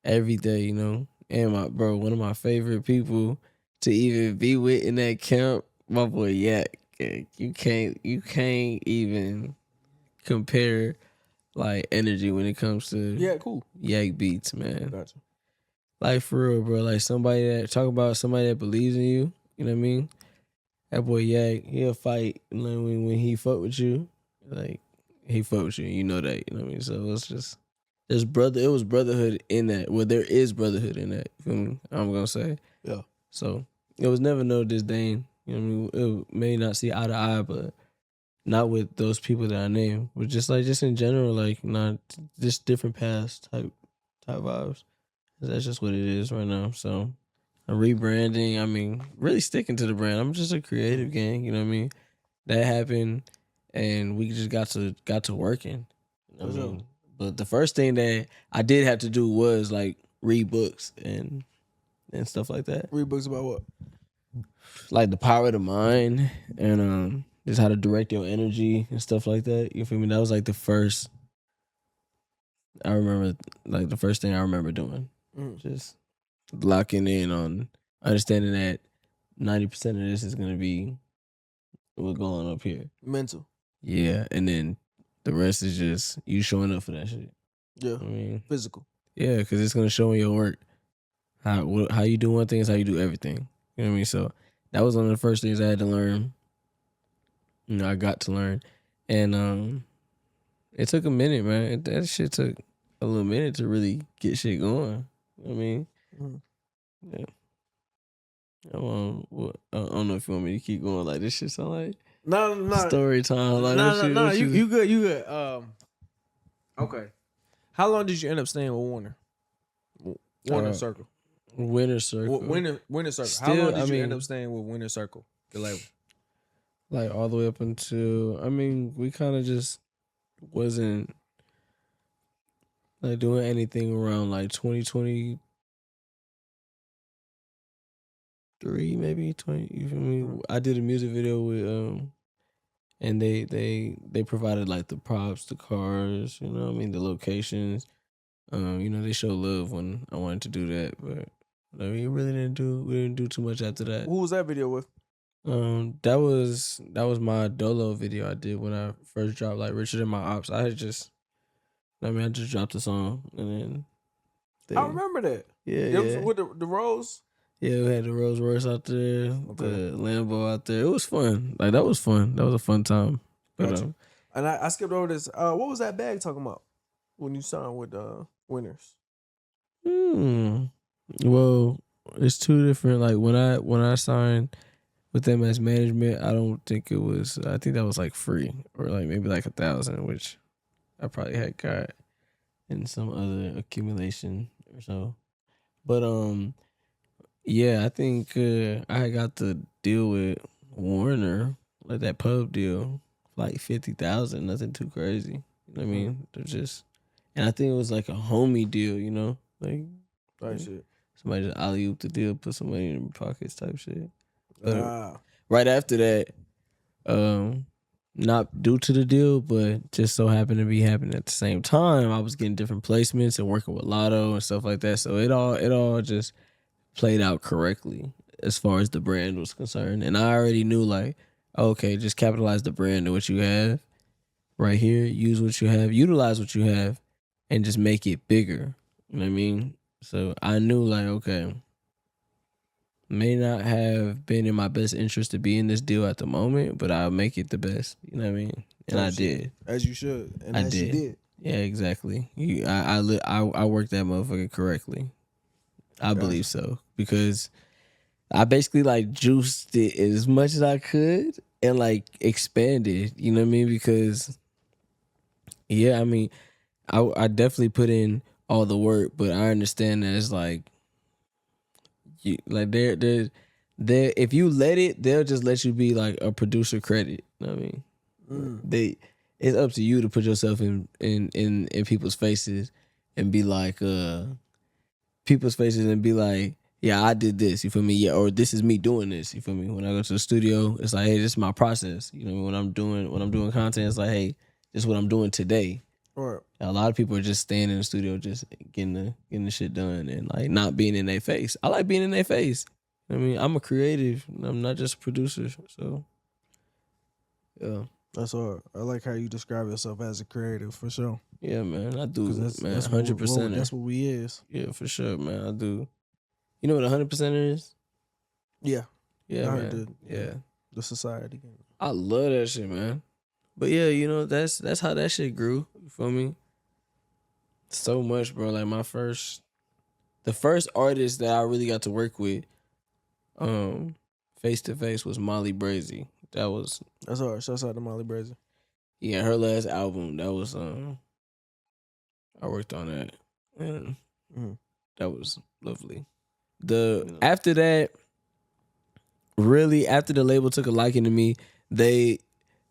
every day, you know. And one of my favorite people to even be with in that camp, my boy Yak. You can't even compare like energy when it comes to Yeah, cool. Yak beats, man. Gotcha. Like for real, bro. Like talk about somebody that believes in you. You know what I mean? That boy Yak, he'll fight when he fuck with you. Like he fuck with you, you know that. You know what I mean? So it's just it was brotherhood in that. Well, there is brotherhood in that. You feel me? I'm gonna say. Yeah. So it was never no disdain. You know what I mean? It may not see eye to eye, but not with those people that I named. But just in general, like not just different paths type vibes. That's just what it is right now. So a rebranding, I mean, really sticking to the brand. I'm just a creative gang, you know what I mean? That happened and we just got to working. You know what I mean? But the first thing that I did have to do was like read books and stuff like that. Read books about what? Like the power of the mind and just how to direct your energy and stuff like that. You feel me? That was like the first thing I remember doing. Just locking in on understanding that 90% of this is gonna be what's going on up here. Mental. Yeah, and then the rest is just you showing up for that shit. Yeah. I mean, Physical. yeah, because it's gonna show in your work. How you do one thing is how you do everything. You know what I mean? So that was one of the first things I had to learn. You know, I got to learn, and it took a minute, man. That shit took a little minute to really get shit going. You know what I mean? Yeah. I don't know if you want me to keep going like this shit sound like No. story time. Like No. You good. Okay. How long did you end up staying with Warner? Warner Circle. Winner Circle. Winner Circle. Still, How long did I you mean, end up staying with Winner Circle, the label? Like all the way up until we kind of just wasn't like doing anything around like 2023, maybe 20. You feel me? I did a music video with and they provided like the props, the cars, you know what I mean, the locations. You know, they show love when I wanted to do that, but like, we didn't do too much after that. Who was that video with? That was my dolo video I did when I first dropped like Richard and My Ops. I just dropped the song and then I remember that. Yeah, It was with the Rose. Yeah, we had the Rolls Royce out there, the Lambo out there. It was fun. Like that was fun. That was a fun time. But Gotcha. And I skipped over this. What was that bag talking about when you signed with Winners? Well, it's two different. Like when I signed with them as management, I don't think it was. I think that was like free or like maybe like 1,000, which I probably had got in some other accumulation or so. But yeah, I think I got the deal with Warner, like that pub deal, like 50,000. Nothing too crazy. You know what I mean? They're just, and I think it was like a homie deal. You know, like Shit. Somebody just alley oop the deal, put some money in their pockets type shit. But right after that, not due to the deal, but just so happened to be happening at the same time, I was getting different placements and working with Lotto and stuff like that. So it all just played out correctly as far as the brand was concerned. And I already knew like, okay, just capitalize the brand and what you have right here, use what you have, utilize what you have, and just make it bigger. You know what I mean? So I knew like, okay, may not have been in my best interest to be in this deal at the moment, but I'll make it the best. You know what I mean? And I did. As you should. And I as did. you did. Yeah, exactly. I worked that motherfucker correctly. I believe so. Because I basically like juiced it as much as I could and like expanded. You know what I mean? Because yeah, I mean, I definitely put in all the work, but I understand that it's like they're if you let it, they'll just let you be like a producer credit. You know what I mean? It's up to you to put yourself in people's faces and be like, people's faces and be like, yeah, I did this, you feel me? Yeah, or this is me doing this, you feel me? When I go to the studio, it's like, hey, this is my process. You know, when I'm doing content, it's like, hey, this is what I'm doing today. Right. A lot of people are just staying in the studio, just getting the shit done and like not being in their face. I like being in their face. I mean, I'm a creative. I'm not just a producer. So, yeah. That's hard. I like how you describe yourself as a creative, for sure. Yeah, man. I do, That's, man. that's 100%. That's what we is. Yeah, for sure, man. I do. You know what 100% is? Yeah. Yeah, I man. heard Yeah. The society. I love that shit, man. But yeah, you know, that's how that shit grew. You feel me? So much, bro. Like the first artist that I really got to work with, face to face was Molly Brazy. That's hard. Shouts out to Molly Brazy. Yeah, her last album. That was I worked on that. And that was lovely. After that, really after the label took a liking to me, they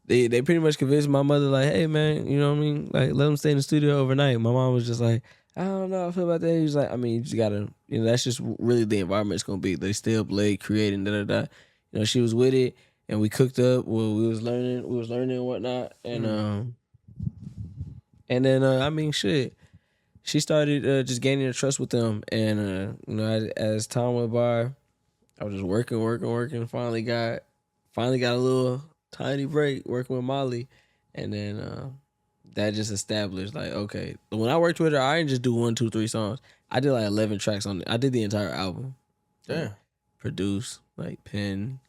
pretty much convinced my mother, like, hey man, you know what I mean? Like, let them stay in the studio overnight. My mom was just like, I don't know how I feel about that. He was like, I mean, you just gotta, you know, that's just really the environment it's gonna be. They stay up late creating, You know, she was with it and we cooked up. Well, we was learning and whatnot. And then I mean shit. She started just gaining a trust with them. And you know, as time went by, I was just working. Finally got a little tiny break working with Molly, and then that just established like, okay, when I worked with her, I didn't just do 1, 2, 3 songs. I did like 11 tracks on it. I did the entire album. Damn. Produce, like pen.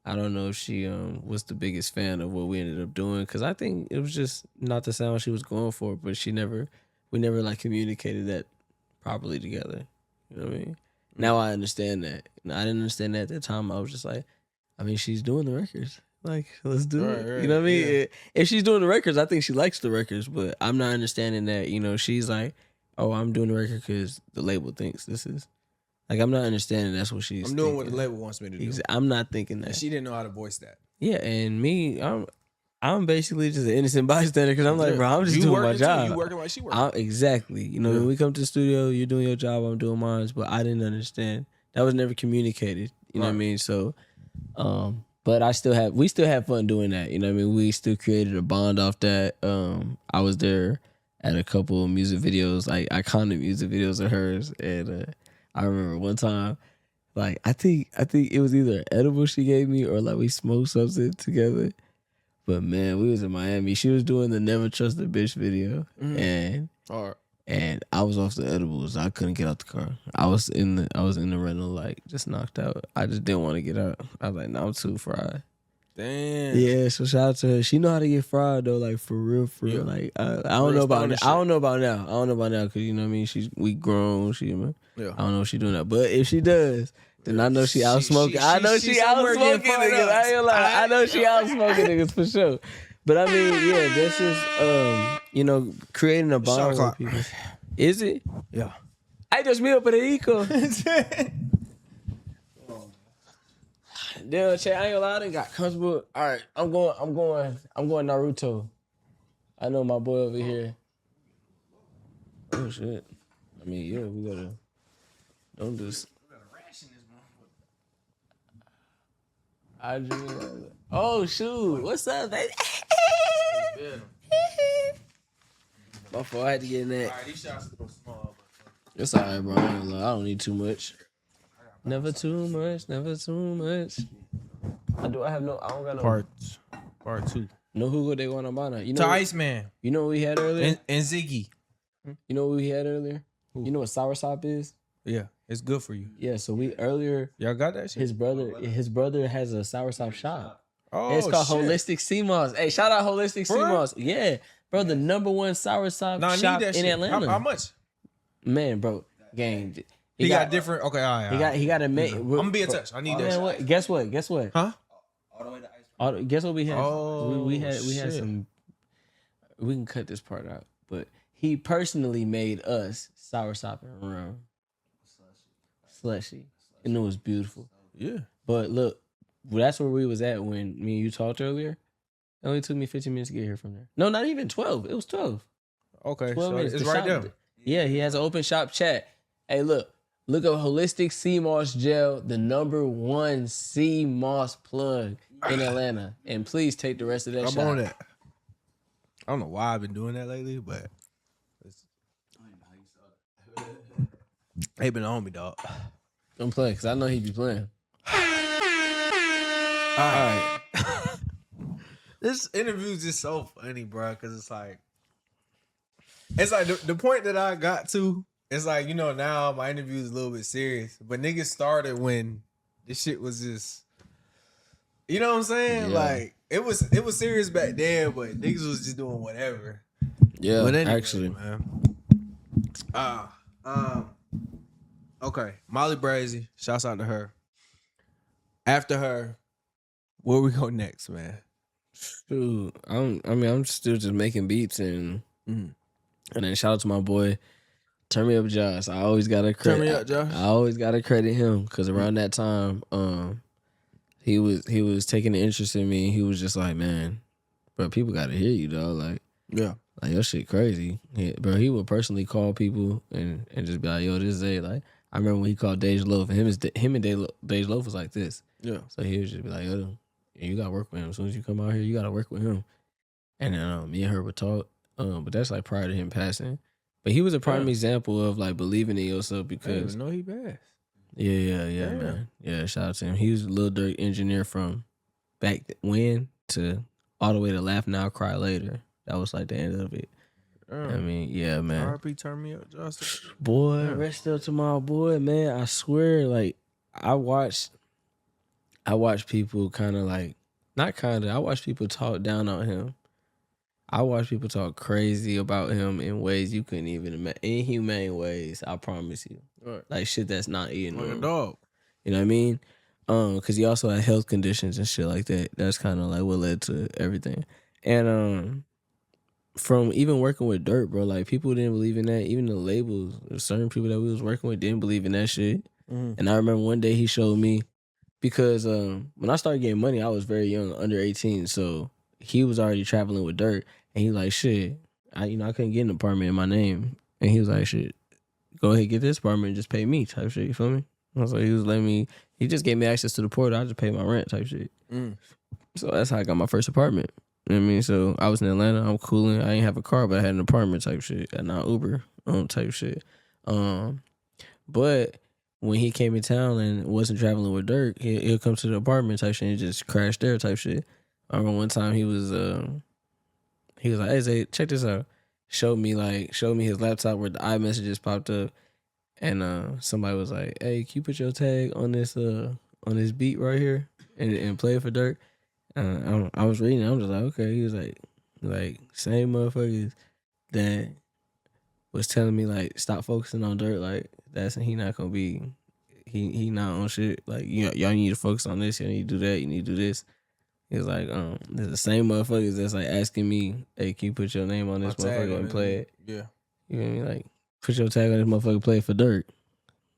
I don't know if she was the biggest fan of what we ended up doing, because I think it was just not the sound she was going for, but we never like communicated that properly together. You know what I mean? Now I understand that. I didn't understand that at the time. I was just like, I mean, she's doing the records. Like, let's do it. Right, You know what I mean? yeah. If she's doing the records, I think she likes the records, but I'm not understanding that, you know, she's like, oh, I'm doing the record because the label thinks this is. Like, I'm not understanding that's what she's I'm doing thinking. what the label wants me to do. I'm not thinking that. And she didn't know how to voice that. Yeah, and me, I'm basically just an innocent bystander because I'm like, bro, I'm just You doing my working too, job. you working like she working. Exactly. You know, when we come to the studio, you're doing your job, I'm doing mine, but I didn't understand. That was never communicated. You know what I mean? So, but we still have fun doing that. You know what I mean? We still created a bond off that. I was there at a couple of music videos, like iconic music videos of hers. And I remember one time, like, I think it was either an edible she gave me or like we smoked something together. But man, we was in Miami. She was doing the Never Trust a Bitch video. And I was off the edibles. I couldn't get out the car. I was in the rental, like, just knocked out. I just didn't want to get out. I was like, no, I'm too fried. Damn. Yeah, so shout out to her. She know how to get fried though, like for real. Yeah. Like I don't know about now. I don't know about now because you know what I mean. We grown. Yeah. I don't know if she doing that, but if she does, then I know she out smoking. I know she out somewhere smoking getting niggas. fired up. I ain't gonna lie. I know she out smoking niggas for sure. But I mean, yeah, that's just you know, creating a bond with people. Is it? Yeah. Ay, Dios mío, Perico. Damn, Che, I ain't gonna lie, I done got comfortable. All right, I'm going Naruto. I know my boy over here. Oh shit. I mean, yeah, we gotta don't just. I dream. Oh shoot, what's up, baby? My fault, I had to get in that. All right, these shots are small. It's alright, bro. I don't need too much. Never too much. Never too much. I don't got no Part 2. No Hugo de Guanabana. You To know Iceman You know what we had earlier? and Ziggy. You know what we had earlier? Who? You know what soursop is? Yeah, it's good for you. Yeah. So we earlier. Y'all got that shit? His brother has a soursop shop. Oh, It's called shit. Holistic Sea Moss. Hey, shout out Holistic Sea For real? Moss. Yeah, bro, the number one soursop Nah, I need shop that in shit. Atlanta. How much? Man, bro, gang. He got different. Okay, all right. He got a make. I'm gonna be in touch. I need that. Man, shit. what? Guess what? Huh? Guess what we had? Oh, we had shit. some. We can cut this part out, but he personally made us soursop and rum slushy, and it was beautiful. Yeah. But look, that's where we was at when me and you talked earlier. It only took me 15 minutes to get here from there. No, not even 12. It was 12. Okay. 12 So minutes. it's The right shop- there. Yeah, he has an open shop chat. Hey, look, Look up Holistic Sea Moss Gel, the #1 sea moss plug in Atlanta. And please take the rest of that I'm shot. on that. I don't know why I've been doing that lately, but they been on me, dog. Don't play, because I know he be playing. All right. This interview is just so funny, bro, because it's like the point that I got to, it's like, you know, now my interview is a little bit serious, but niggas started when this shit was just, you know what I'm saying? Yeah. Like, it was serious back then, but niggas was just doing whatever. Yeah, But anyway, actually. man. Okay, Molly Brazy, shouts out to her. After her, where we go next, man? Shoot, I'm still just making beats and then shout out to my boy, Turn Me Up Josh. I always gotta credit. Turn Me Up Josh. I always gotta credit him because around that time, he was taking an interest in me. He was just like, man, bro, people gotta hear you, dog. Like your shit crazy, bro. He would personally call people and just be like, yo, this is it. Like I remember when he called Dej Loaf, and him and Dej Loaf was like this. Yeah. So he would just be like, yo, you gotta work with him. As soon as you come out here, you gotta work with him. And then me and her would talk. But that's like prior to him passing. But he was a prime example of like believing in yourself because no, he passed. Yeah, man. Yeah, shout out to him. He was a Lil Durk engineer from back when to all the way to Laugh Now, Cry Later. That was like the end of it. I mean, yeah, man. R.I.P. Turn Me Up, Justin. Boy, rest up to my boy, man. I swear, like I watched people kind of like, not kind of, I watched people talk down on him. I watched people talk crazy about him in ways you couldn't even imagine. Inhumane ways, I promise you. Right. Like shit that's not eating Like a him. dog. You know what I mean? Because he also had health conditions and shit like that. That's kind of like what led to everything. And from even working with Dirt, bro, like people didn't believe in that. Even the labels, certain people that we was working with didn't believe in that shit. And I remember one day he showed me, because when I started getting money, I was very young, under 18. So he was already traveling with Dirt. And he like, shit, I couldn't get an apartment in my name. And he was like, shit, go ahead, get this apartment and just pay me type shit. You feel me? I was like, he just gave me access to the portal. I just paid my rent type shit. So that's how I got my first apartment. You know what I mean? So I was in Atlanta. I'm cooling. I ain't have a car, but I had an apartment type shit. And not Uber type shit. But when he came in town and wasn't traveling with Dirk, he'll come to the apartment type shit and just crash there type shit. I remember one time he was like, hey Zay, check this out. Showed me his laptop where the iMessages popped up, and somebody was like, hey, can you put your tag on this beat right here and play it for Dirk? I was reading it, I'm just like, okay. He was like same motherfuckers that was telling me like stop focusing on Dirk, like he not gonna be, he not on shit. Like y'all need to focus on this, y'all need to do that, you need to do this. It's like, there's the same motherfuckers that's like asking me, hey, can you put your name on this motherfucker and play it? Yeah. You know what I mean? Like, put your tag on this motherfucker, play it for Dirk.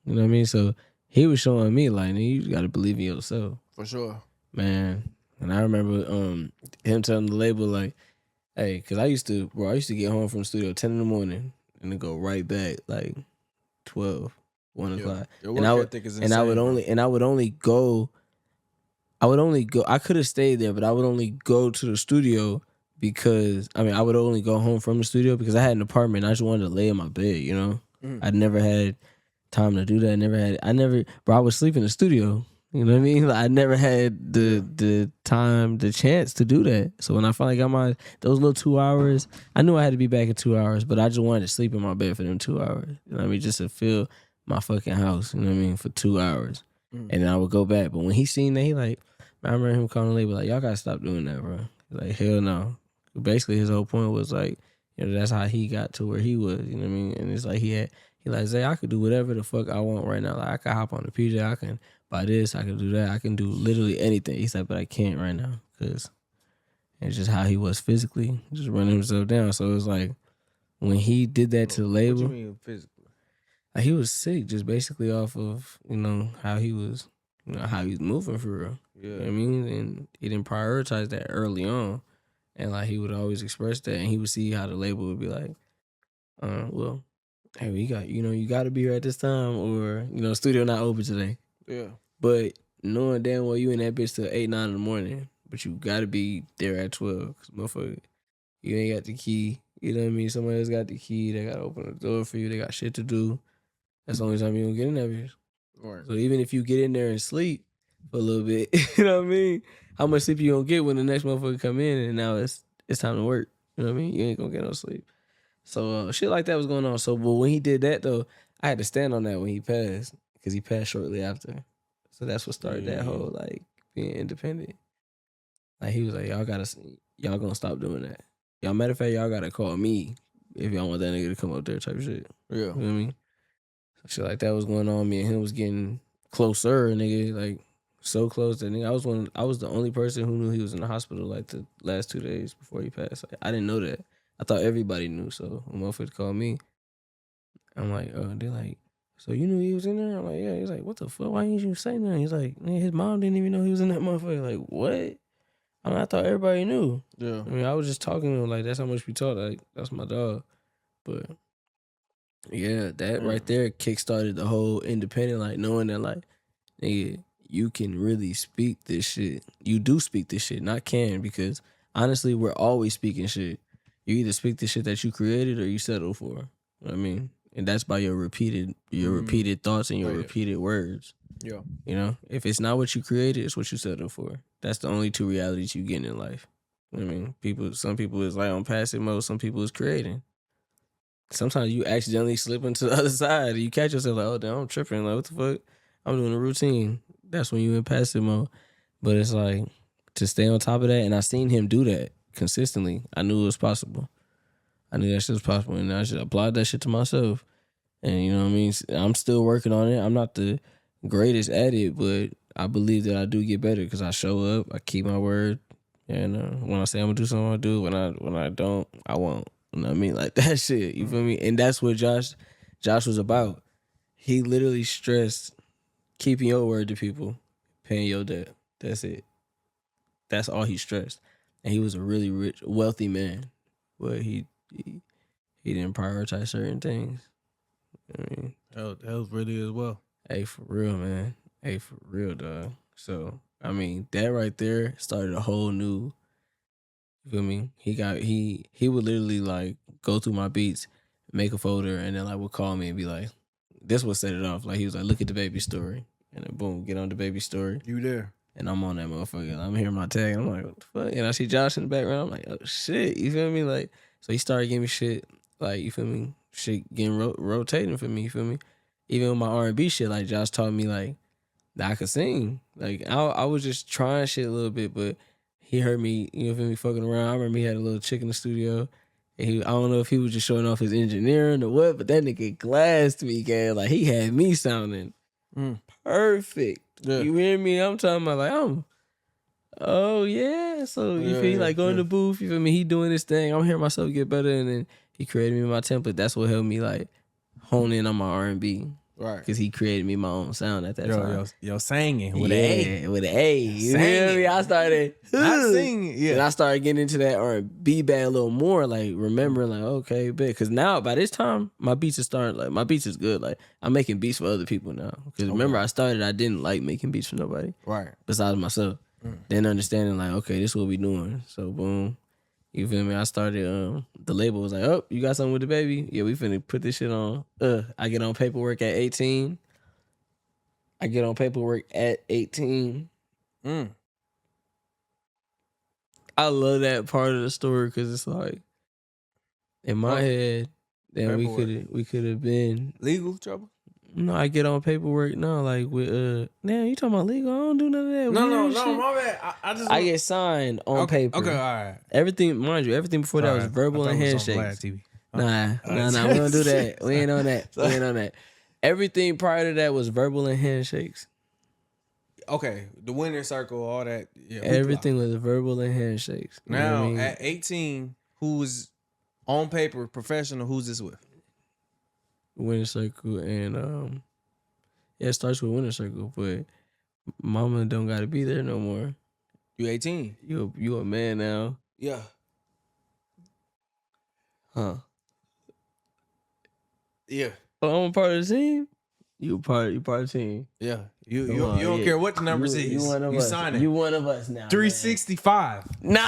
You know what I mean? So he was showing me like, you gotta believe in yourself. For sure. Man. And I remember him telling the label like, hey, cause I used to get home from the studio 10 in the morning and then go right back like 12, 1 o'clock. And I would only go, I could have stayed there, but I would only go to the studio because, I would only go home from the studio because I had an apartment and I just wanted to lay in my bed, you know? I'd never had time to do that. I would sleep in the studio, you know what I mean? Like, I never had the time, the chance to do that. So when I finally got those little 2 hours, I knew I had to be back in 2 hours, but I just wanted to sleep in my bed for them 2 hours. You know what I mean? Just to feel my fucking house, you know what I mean? For 2 hours. And then I would go back. But when he seen that, he like, I remember him calling the label like, y'all gotta stop doing that, bro. Like, hell no. Basically, his whole point was like, that's how he got to where he was, you know what I mean? And it's like he like, Zay, I could do whatever the fuck I want right now. Like, I could hop on the PJ, I can buy this, I can do that, I can do literally anything. He said, but I can't right now because it's just how he was physically, just running himself down. So it was like, when he did that to the label. What do you mean physically? Like, he was sick, just basically off of, how he was, how he was moving for real. Yeah. You know what I mean? And he didn't prioritize that early on. And like he would always express that, and he would see how the label would be like, well, hey, you got to be here at this time, or studio not open today. Yeah. But knowing damn well you in that bitch till 8, 9 in the morning, but you got to be there at 12, cause motherfucker, you ain't got the key. You know what I mean? Somebody else got the key. They got to open the door for you. They got shit to do. That's the only time you gonna get in that bitch. Right. So even if you get in there and sleep for a little bit, you know what I mean? How much sleep you gonna get when the next motherfucker come in and now it's time to work? You know what I mean? You ain't gonna get no sleep. So shit like that was going on. So, but when he did that though, I had to stand on that when he passed, because he passed shortly after. So that's what started that whole like being independent. Like he was like, y'all gonna stop doing that. Y'all, matter of fact, y'all gotta call me if y'all want that nigga to come up there type shit. Yeah. You know what I mean? So shit like that was going on. Me and him was getting closer, nigga. Like so close that nigga. I was the only person who knew he was in the hospital like the last 2 days before he passed. Like, I didn't know that. I thought everybody knew. So when motherfuckers called me, I'm like, they're like, so you knew he was in there? I'm like, yeah. He's like, what the fuck? Why didn't you say nothing? He's like, man, his mom didn't even know he was in that motherfucker. Like, what? I thought everybody knew. Yeah. I mean, I was just talking to him like, that's how much we talk. Like, that's my dog. But yeah, that right there kickstarted the whole independent, like knowing that like, nigga, you can really speak this shit. You do speak this shit, not can, because honestly, we're always speaking shit. You either speak the shit that you created or you settle for. You know what I mean? And that's by your repeated thoughts and your repeated words. Yeah. You know? If it's not what you created, it's what you settle for. That's the only two realities you get in life. You know what I mean? Some people is like on passive mode, some people is creating. Sometimes you accidentally slip into the other side. You catch yourself like, oh damn, I'm tripping. Like, what the fuck? I'm doing a routine. That's when you in passive mode. But it's like to stay on top of that, and I seen him do that consistently. I knew it was possible. I knew that shit was possible, and I should apply that shit to myself. And you know what I mean? I'm still working on it. I'm not the greatest at it, but I believe that I do get better because I show up, I keep my word, and when I say I'm gonna do something, I do. When I don't, I won't. You know what I mean? Like that shit. You feel me? And that's what Josh was about. He literally stressed keeping your word to people, paying your debt. That's it. That's all he stressed. And he was a really rich, wealthy man, but he didn't prioritize certain things. I mean, that was really as well. Hey, for real, man. Hey, for real, dog. So, I mean, that right there started a whole new, you feel me? He would literally like go through my beats, make a folder, and then like would call me and be like, this would set it off. Like he was like, look at the baby story. And then boom, get on the baby story. You there. And I'm on that motherfucker. I'm hearing my tag. And I'm like, what the fuck? And I see Josh in the background. I'm like, oh shit. You feel me? Like, so he started giving me shit, like, you feel me? Shit getting rotating for me, you feel me? Even with my R&B shit, like Josh taught me like that I could sing. Like I was just trying shit a little bit, but he heard me, you feel me, fucking around. I remember he had a little chick in the studio. And I don't know if he was just showing off his engineering or what, but that nigga glassed me, gang. Like he had me sounding perfect. Yeah. You hear me? I'm talking about like oh yeah. So you feel me? Like go in the booth, you feel me? He doing this thing. I'm hearing myself get better, and then he created me my template. That's what helped me like hone in on my R&B. Right. Because he created me my own sound at that time. Yo, singing with an A. With an A. You feel me? I started not singing. Yeah. And I started getting into that R&B bag a little more, like remembering like, okay, bet. Because now by this time, my beats is good. Like I'm making beats for other people now. Because remember I started, I didn't like making beats for nobody. Right. Besides myself. Then understanding like, okay, this is what we doing. So boom. You feel me? I started, the label was like, oh, you got something with the baby? Yeah, we finna put this shit on. I get on paperwork at 18. I love that part of the story because it's like, in my head, then we could have been legal trouble. No, I get on paperwork now, like with damn, you talking about legal? I don't do none of that. No, my bad. I get signed on paper. Okay, all right. Everything, mind you, everything before that was verbal and handshakes. Nah, we don't do that. We ain't on that. Everything prior to that was verbal and handshakes. Okay, the winner circle, all that. Yeah, everything was verbal and handshakes. Now, at 18, who's on paper professional? Who's this with? Winner circle and it starts with winner circle, but mama don't gotta be there no more. You 18. You a man now. Yeah. Huh. Yeah. Oh, I'm a part of the team. You part of the team. Yeah. You Come on, don't yeah. care what the numbers is. You one of You us. signing. You one of us now. 365. Nah.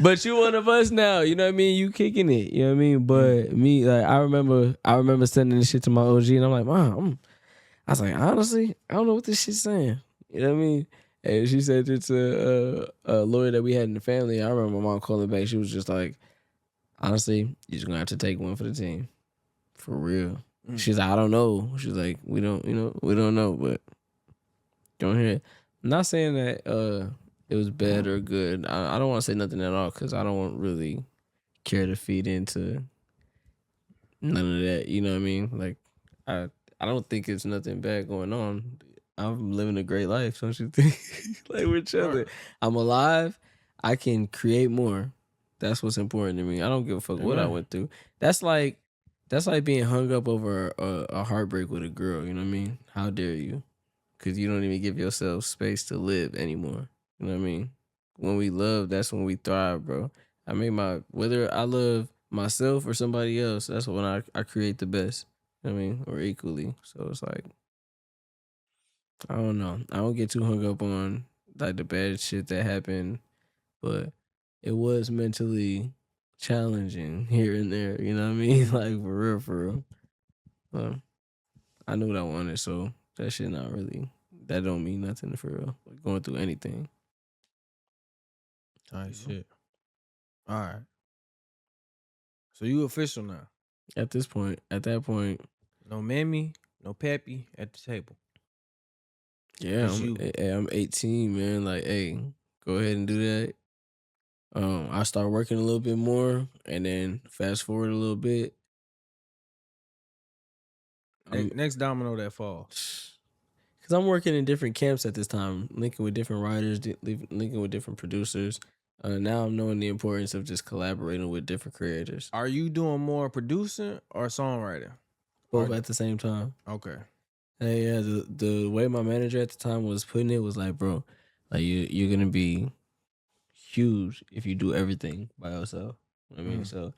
But you one of us now. You know what I mean? You kicking it. You know what I mean? But me, like, I remember sending this shit to my OG, and I'm like, Mom, I was like, honestly, I don't know what this shit's saying. You know what I mean? And she said it to a lawyer that we had in the family. I remember my mom calling back. She was just like, honestly, you're just gonna have to take one for the team. For real. She's like, I don't know. She's like, we don't know, but go ahead. I'm not saying that it was bad or good. I don't want to say nothing at all because I don't really care to feed into none of that. You know what I mean? Like, I don't think it's nothing bad going on. I'm living a great life, don't you think? Like, we're chilling. I'm alive. I can create more. That's what's important to me. I don't give a fuck what I went through. That's like being hung up over a heartbreak with a girl. You know what I mean? How dare you? Because you don't even give yourself space to live anymore. You know what I mean? When we love, that's when we thrive, bro. I mean, whether I love myself or somebody else, that's when I create the best. You know what I mean? Or equally. So it's like, I don't know. I don't get too hung up on like the bad shit that happened, but it was mentally challenging here and there. You know what I mean? Like, for real. But I knew what I wanted, so that shit not really, that don't mean nothing for real. Like, going through anything. Nice shit. All right. So you official now. At that point, No mammy, no pappy at the table. yeah, I'm 18, man. Like, hey, go ahead and do that. I start working a little bit more, and then fast forward a little bit. Next domino that falls. Because I'm working in different camps at this time, linking with different writers, linking with different producers. Now I'm knowing the importance of just collaborating with different creators. Are you doing more producing or songwriting? Both at the same time. Okay. Hey, yeah, the way my manager at the time was putting it was like, bro, like you're gonna be huge if you do everything by yourself. You know what I mean? So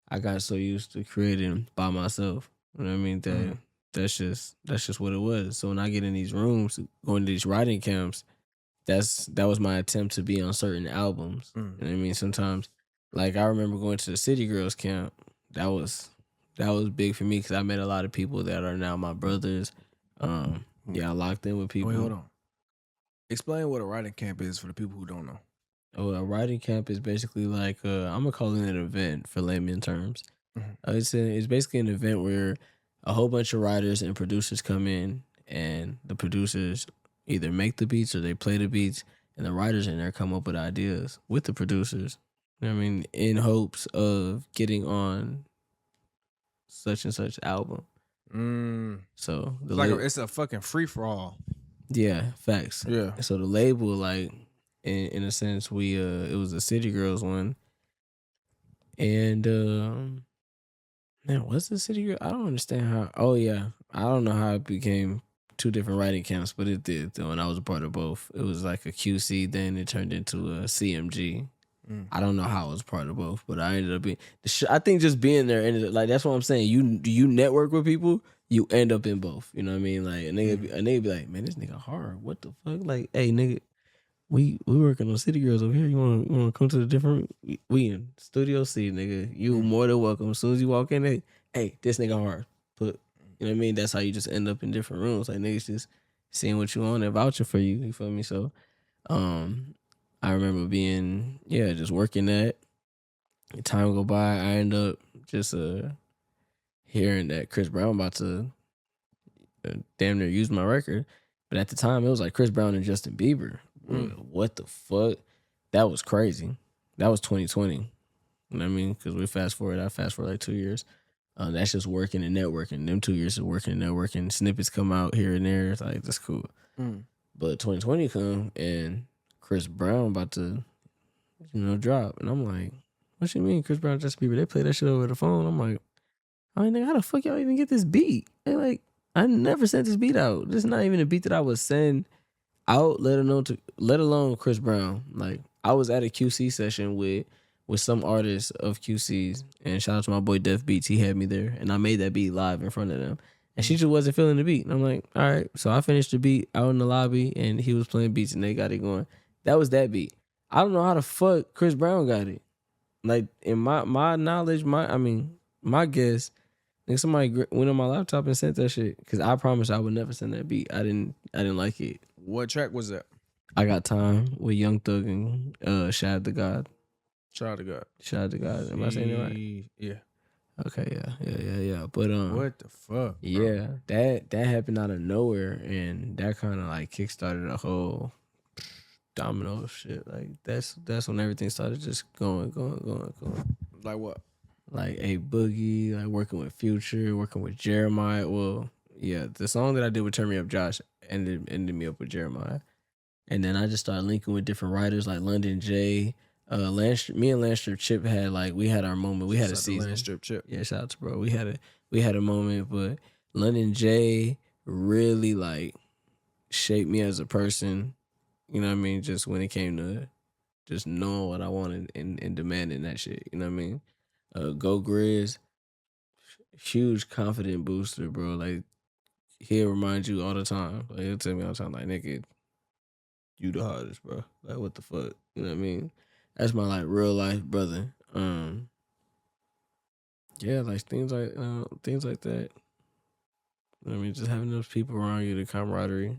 I got so used to creating by myself. You know what I mean? That's just what it was. So when I get in these rooms, going to these writing camps, that was my attempt to be on certain albums. You know what I mean? Sometimes, like, I remember going to the City Girls camp. That was big for me because I met a lot of people that are now my brothers. Yeah, I locked in with people. Wait, hold on. Explain what a writing camp is for the people who don't know. Oh, a writing camp is basically like I'm gonna call it an event for layman terms. It's basically an event where a whole bunch of writers and producers come in, and the producers either make the beats or they play the beats, and the writers in there come up with ideas with the producers. You know what I mean, in hopes of getting on such and such album. So it's a fucking free for all. Yeah, facts. Yeah. So the label, like, in a sense, we it was a City Girls one, and man, what's the City Girl? I don't understand how. Oh yeah, I don't know how it became two different writing camps, but it did though, and I was a part of both. It was like a QC, then it turned into a CMG. I don't know how I was part of both, but I ended up being. I think just being there ended like that's what I'm saying. You network with people, you end up in both. You know what I mean? Like a nigga be like, man, this nigga hard. What the fuck? Like, hey nigga, we working on City Girls over here. You wanna come to the different? We in Studio C, nigga. You more than welcome. As soon as you walk in, hey, this nigga hard. But you know what I mean? That's how you just end up in different rooms. Like niggas just seeing what you on and vouching for you. You feel me? So, I remember being just working that. Time go by, I end up just hearing that Chris Brown about to damn near use my record. But at the time, it was like Chris Brown and Justin Bieber. What the fuck? That was crazy. That was 2020. You know what I mean? Because I fast forward like 2 years. That's just working and networking. Them 2 years of working and networking. Snippets come out here and there. It's like, that's cool. But 2020 come and Chris Brown about to, drop. And I'm like, what you mean Chris Brown and Justin Bieber? They play that shit over the phone. I'm like, I mean, how the fuck y'all even get this beat? They like, I never sent this beat out. This is not even a beat that I would send out, let alone Chris Brown. Like, I was at a QC session with with some artists of QC's, and shout out to my boy Def Beats. He had me there, and I made that beat live in front of them. And she just wasn't feeling the beat. And I'm like, all right. So I finished the beat out in the lobby, and he was playing beats, and they got it going. That was that beat. I don't know how the fuck Chris Brown got it. Like, in my knowledge, my guess, think somebody went on my laptop and sent that shit. Because I promised I would never send that beat. I didn't like it. What track was that? I Got Time with Young Thug and Shad the God. Shout out to God. Shout out to God. Am I saying it right? Yeah. Okay, yeah. But What the fuck? yeah, that happened out of nowhere, and that kind of like kickstarted a whole domino of shit. Like that's when everything started just going. Like what? Like A Boogie, like working with Future, working with Jeremiah. Well, yeah, the song that I did with Turn Me Up Josh ended me up with Jeremiah, and then I just started linking with different writers like London J. Me and Lance Strip Chip had we had our moment. We had a season. Lance Strip Chip. Yeah, shout out to bro. We had a moment, but London J really like shaped me as a person. You know what I mean? Just when it came to just knowing what I wanted and demanding that shit. You know what I mean? Go Grizz, huge confident booster, bro. Like he'll remind you all the time. Like he'll tell me all the time, like nigga, you the hardest, bro. Like what the fuck? You know what I mean? That's my like real life brother. Yeah, like things like that. I mean, just having those people around you, the camaraderie,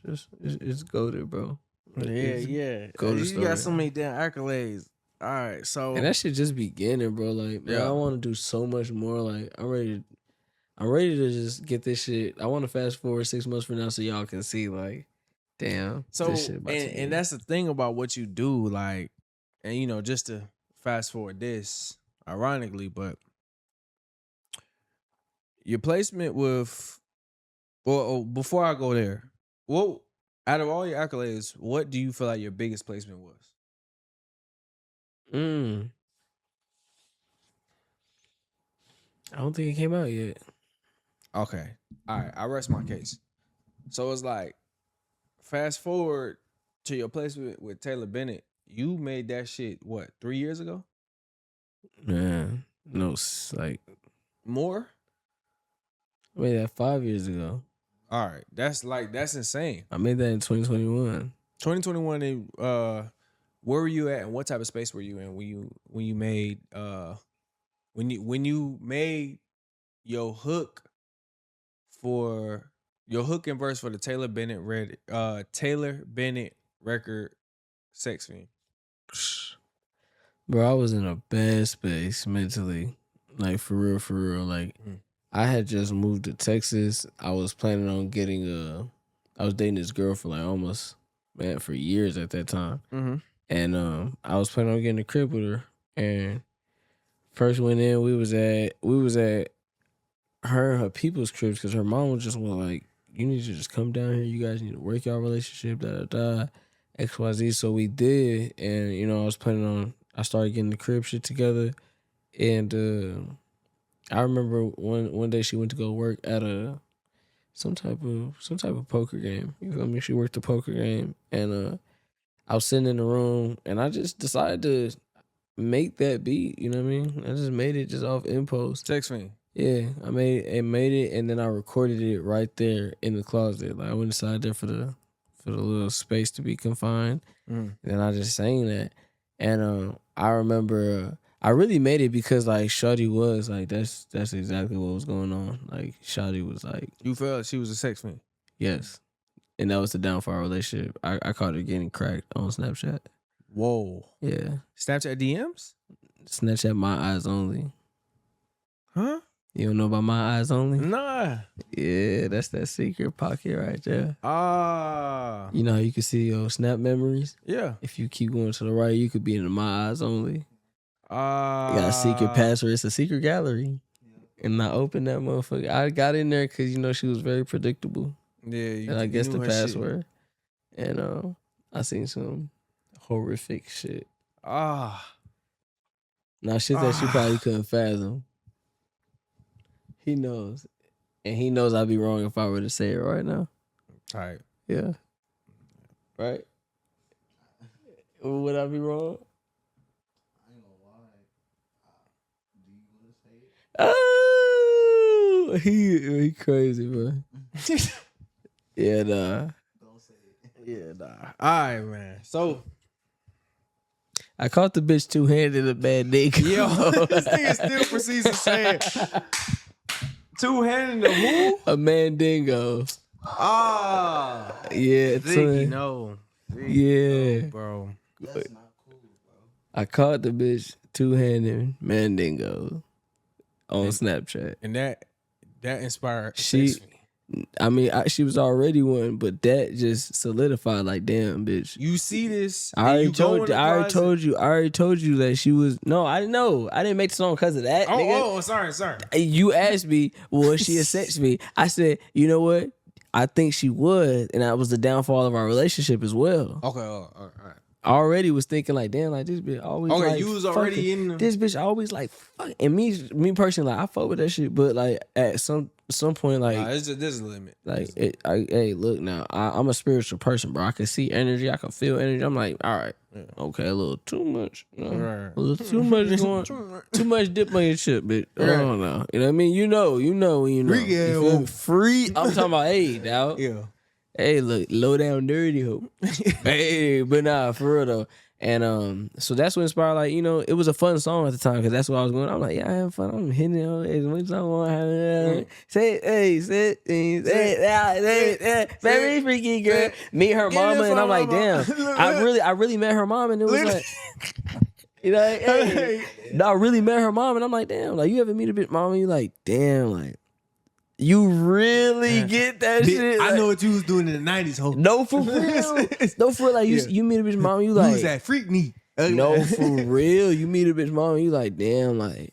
it's goated, bro. Like, Yeah. Goated You got story. so many damn accolades. All right, so And that shit just beginning, bro. Like, man, Yeah. I want to do so much more. Like, I'm ready to just get this shit. I want to fast forward 6 months from now so y'all can see, like, damn. So this shit about to be- and that's the thing about what you do, like, and you know, just to fast forward this, ironically, but your placement with, well, before I go there, well, out of all your accolades, what do you feel like your biggest placement was? I don't think it came out yet. Okay, all right, I rest my case. So it's like, fast forward to your placement with Taylor Bennett, you made that shit what 3 years ago? Man, no, like, More? I made that 5 years ago. All right, that's insane. I made that in 2021. 2021. Where were you at, and what type of space were you in when you made your hook and verse for the Taylor Bennett record, Sex Fiend? Bro, I was in a bad space mentally. Like, for real. Like, I had just moved to Texas. I was planning on getting I was dating this girl for like almost, man, for years at that time. Mm-hmm. And I was planning on getting a crib with her. And first went in, we was at her and her people's cribs because her mom was just like, you need to just come down here. You guys need to work your relationship, XYZ. So we did. And, you know, I started getting the crib shit together. And I remember one day she went to go work at some type of poker game. You feel me? She worked a poker game, and I was sitting in the room, and I just decided to make that beat. You know what I mean? I just made it just off impulse. Sex Fiend. Yeah, I made it, and then I recorded it right there in the closet. Like I went inside there for the little space to be confined, and then I just sang that, and I remember. I really made it because like Shawty was like that's exactly what was going on. Like Shawty was like, You felt she was a sex fiend? yes, and that was the down for our relationship. I caught her getting cracked on Snapchat. Whoa. Yeah, Snapchat DMs? Snapchat My Eyes Only. Huh? You don't know about My Eyes Only? Nah. Yeah, that's that secret pocket right there. Ah. You know how you can see your Snap memories? Yeah. If you keep going to the right, you could be in the My Eyes Only. You got a secret Ah. password. It's a secret gallery. And I opened that motherfucker. I got in there because, you know, she was very predictable. Yeah. And I guessed knew the her shit. password. And I seen some horrific shit. Ah. Now, shit that she probably couldn't fathom. He knows. And he knows I'd be wrong if I were to say it right now. Tight. Yeah. Right? Would I be wrong? Oh, he crazy, bro. Yeah, nah. Yeah, nah. All right, man. So I caught the bitch two-handed a bad nigga. yo, this nigga still proceeds to say two-handed the who? A mandingo. Ah, Yeah, Ziggy, son. no. Yeah. No, bro. That's not cool, bro. I caught the bitch two-handed mandingo on Snapchat. And that inspired She- sex for me. I mean, she was already one, but that just solidified. Like, damn, bitch. You see this? I already and you go in told the you. I already closet- told you that she was. No, I didn't know. I didn't make the song because of that. Nigga. Oh, sorry. You asked me, well, she a sex me. I said, you know what? I think she would, and that was the downfall of our relationship as well. Okay, all right. I already was thinking like, damn, like this bitch always. Okay, like, you was already fucking- in the- This bitch always like fuck. And me personally, like I fuck with that shit, but like at some point, like. Nah, there's a limit. Like, hey, look now, I'm a spiritual person, bro. I can see energy, I can feel energy. I'm like, all right, okay, a little too much, you know? Right. A little too much going, too much dip on your chip, bitch. I don't know, you know what I mean? You know when you know. You feel me? Free. I'm talking about, hey, dog. Yeah. Hey, look, low down dirty hope. Hey, but nah, for real though. And so that's what inspired, like, you know, it was a fun song at the time because that's what I was going. I'm like, yeah, I have fun. I'm hitting it all as much as I want. Say it, hey, say it, very freaky girl. Meet her mama, and I'm like, damn. I really met her mom, and it was like, you know, like, hey. No, I really met her mom, and I'm like, damn. Like, you ever meet a bitch mom, and you like, damn, like, you really get that shit. I like, know what you was doing in the 90s, ho. No, for real. No, for real. Like, you meet a bitch mom, you like, You was at Freak Me. no, for real. You meet a bitch mom, you like, damn, like,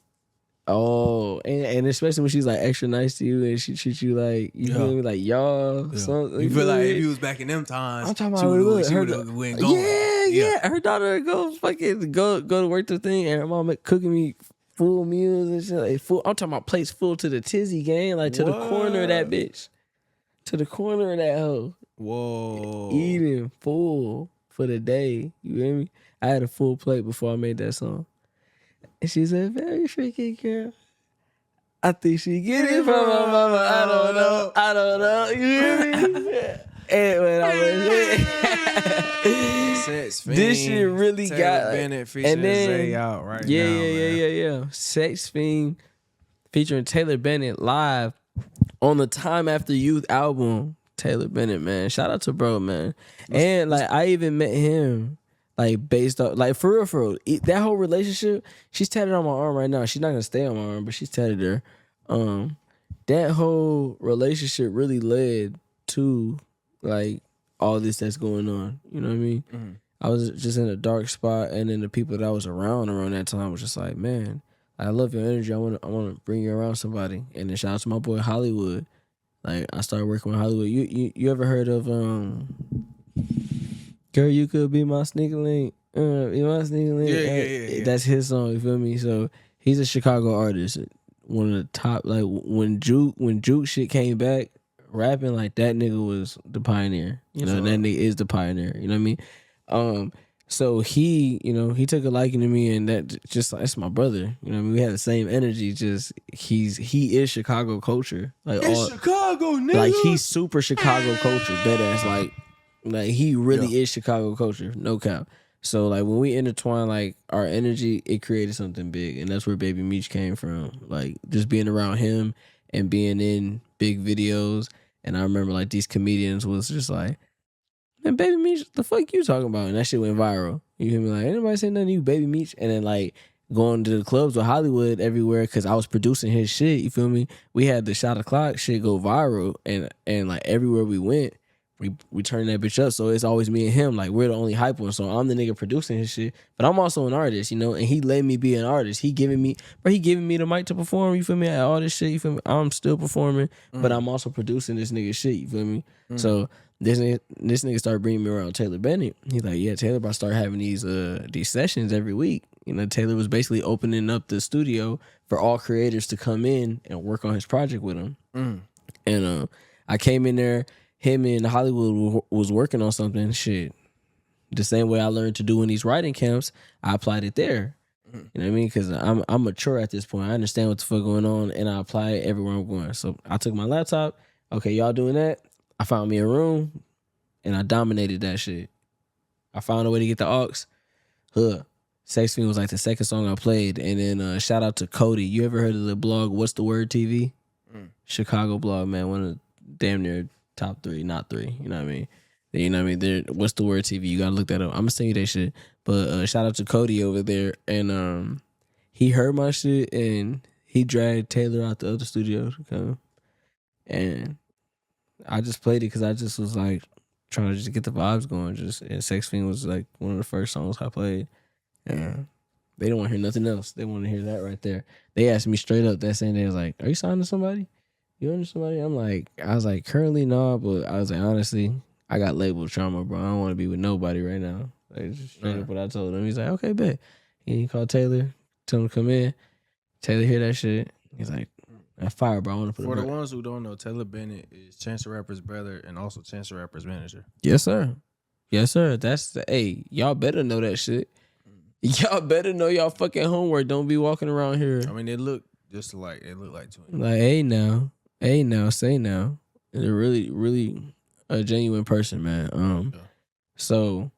oh, and especially when she's like extra nice to you and she treats you like, you feel me, like y'all. Yeah. You feel like if you was back in them times, I'm talking she about would've went going. yeah. Her daughter go fucking go to work the thing, and her mom cooking me full meals and shit. Like full. I'm talking about plates full to the tizzy gang, like to the corner of that bitch, to the corner of that hoe. Whoa. Eating full for the day. You hear me? I had a full plate before I made that song. And she's a very freaky girl. I think she get it from my mama. I don't know. You hear me? And when Sex this Fiend, shit really Taylor got like, Bennett featuring Zay out right now. Yeah. Sex Fiend featuring Taylor Bennett live on the Time After Youth album. Taylor Bennett, man. Shout out to bro, man. And like I even met him like based off like for real. That whole relationship, she's tatted on my arm right now. She's not gonna stay on my arm, but she's tatted there. That whole relationship really led to like all this that's going on. You know what I mean? Mm-hmm. I was just in a dark spot, and then the people that I was around that time was just like, man, I love your energy. I want to bring you around somebody. And then shout out to my boy Hollywood. Like I started working with Hollywood. You ever heard of Girl, You Could Be My Sneaker Link? You my sneaker link? Yeah. That's his song. You feel me? So he's a Chicago artist. One of the top. Like when Juke shit came back, rapping, like that nigga was the pioneer. You know, that nigga is the pioneer. You know what I mean? So he, you know, he took a liking to me, and that's my brother. You know what I mean? We had the same energy. Just he is Chicago culture. Like It's Chicago, nigga. like he's super Chicago culture. Dead ass. Like he really is Chicago culture. No cap. So like when we intertwine like our energy, it created something big, and that's where Baby Meech came from. Like just being around him and being in big videos. And I remember like these comedians was just like, man, Baby Meech, the fuck you talking about? And that shit went viral. You hear me? Like, anybody say nothing to you, Baby Meech? And then like going to the clubs with Hollywood everywhere because I was producing his shit. You feel me? We had the Shot O'Clock shit go viral, and like everywhere we went, we turned that bitch up. So it's always me and him. Like we're the only hype one. So I'm the nigga producing his shit, but I'm also an artist, you know. And he let me be an artist. He giving me the mic to perform. You feel me? At all this shit. You feel me? I'm still performing, but I'm also producing this nigga shit. You feel me? So this nigga started bringing me around Taylor Bennett. He's like, yeah, Taylor about to start having these sessions every week. You know, Taylor was basically opening up the studio for all creators to come in and work on his project with him. And I came in there. Him and Hollywood was working on something. Shit, the same way I learned to do in these writing camps, I applied it there. You know what I mean? Because I'm mature at this point. I understand what the fuck going on, and I apply it everywhere I'm going. So I took my laptop. Okay, y'all doing that? I found me a room, and I dominated that shit. I found a way to get the aux. Sex Fiend was like the second song I played. And then shout out to Cody. You ever heard of the blog What's the Word TV? Chicago blog, man. One of the damn near top 3, not 3. You know what I mean? You know what I mean? What's the Word TV? You gotta look that up. I'm gonna send you that shit. But shout out to Cody over there. And he heard my shit and he dragged Taylor out the other studio to come. And I just played it because I just was like trying to just get the vibes going. And Sex Fiend was like one of the first songs I played. And they don't want to hear nothing else. They want to hear that right there. They asked me straight up that same day, was like, "Are you signed to somebody? You under somebody?" I was like, currently no, but I was like, honestly, I got label trauma, bro. I don't want to be with nobody right now. Like, just straight up what I told him. He's like, okay, bet. He called Taylor, told him to come in. Taylor hear that shit. He's like, "That fire, bro. I want to put For it the ones who don't know, Taylor Bennett is Chance the Rapper's brother and also Chance the Rapper's manager. Yes, sir. Yes, sir. Hey, y'all better know that shit. Y'all better know y'all fucking homework. Don't be walking around here. I mean, they look just alike. They look like twins. Like, hey now, say now. They're really, really a genuine person, man. So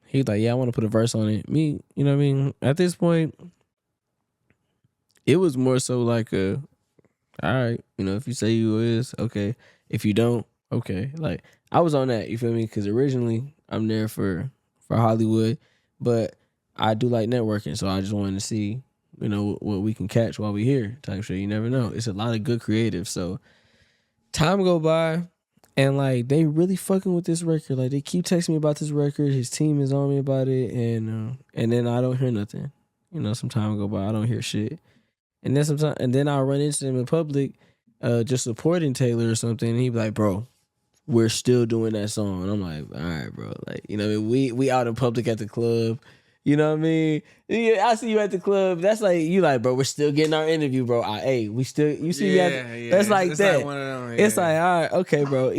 he's like, yeah, I want to put a verse on it. Me, you know what I mean? At this point, it was more so like all right, you know, if you say you is, okay. If you don't, okay. Like, I was on that, you feel me? Because originally I'm there for Hollywood, but I do like networking, so I just wanted to see, you know, what we can catch while we here type shit. You never know. It's a lot of good creatives. So time go by, and like they really fucking with this record. Like they keep texting me about this record. His team is on me about it, and then I don't hear nothing. You know, some time go by, I don't hear shit. And then I'll run into them in public, just supporting Taylor or something. And he be like, "Bro, we're still doing that song." And I'm like, "All right, bro. Like, you know what I mean? We out in public at the club. You know what I mean? Yeah, I see you at the club. That's like, you like, bro, we're still getting our interview, bro. You see me at that's like it's that. Like one of them, It's like, all right, okay, bro.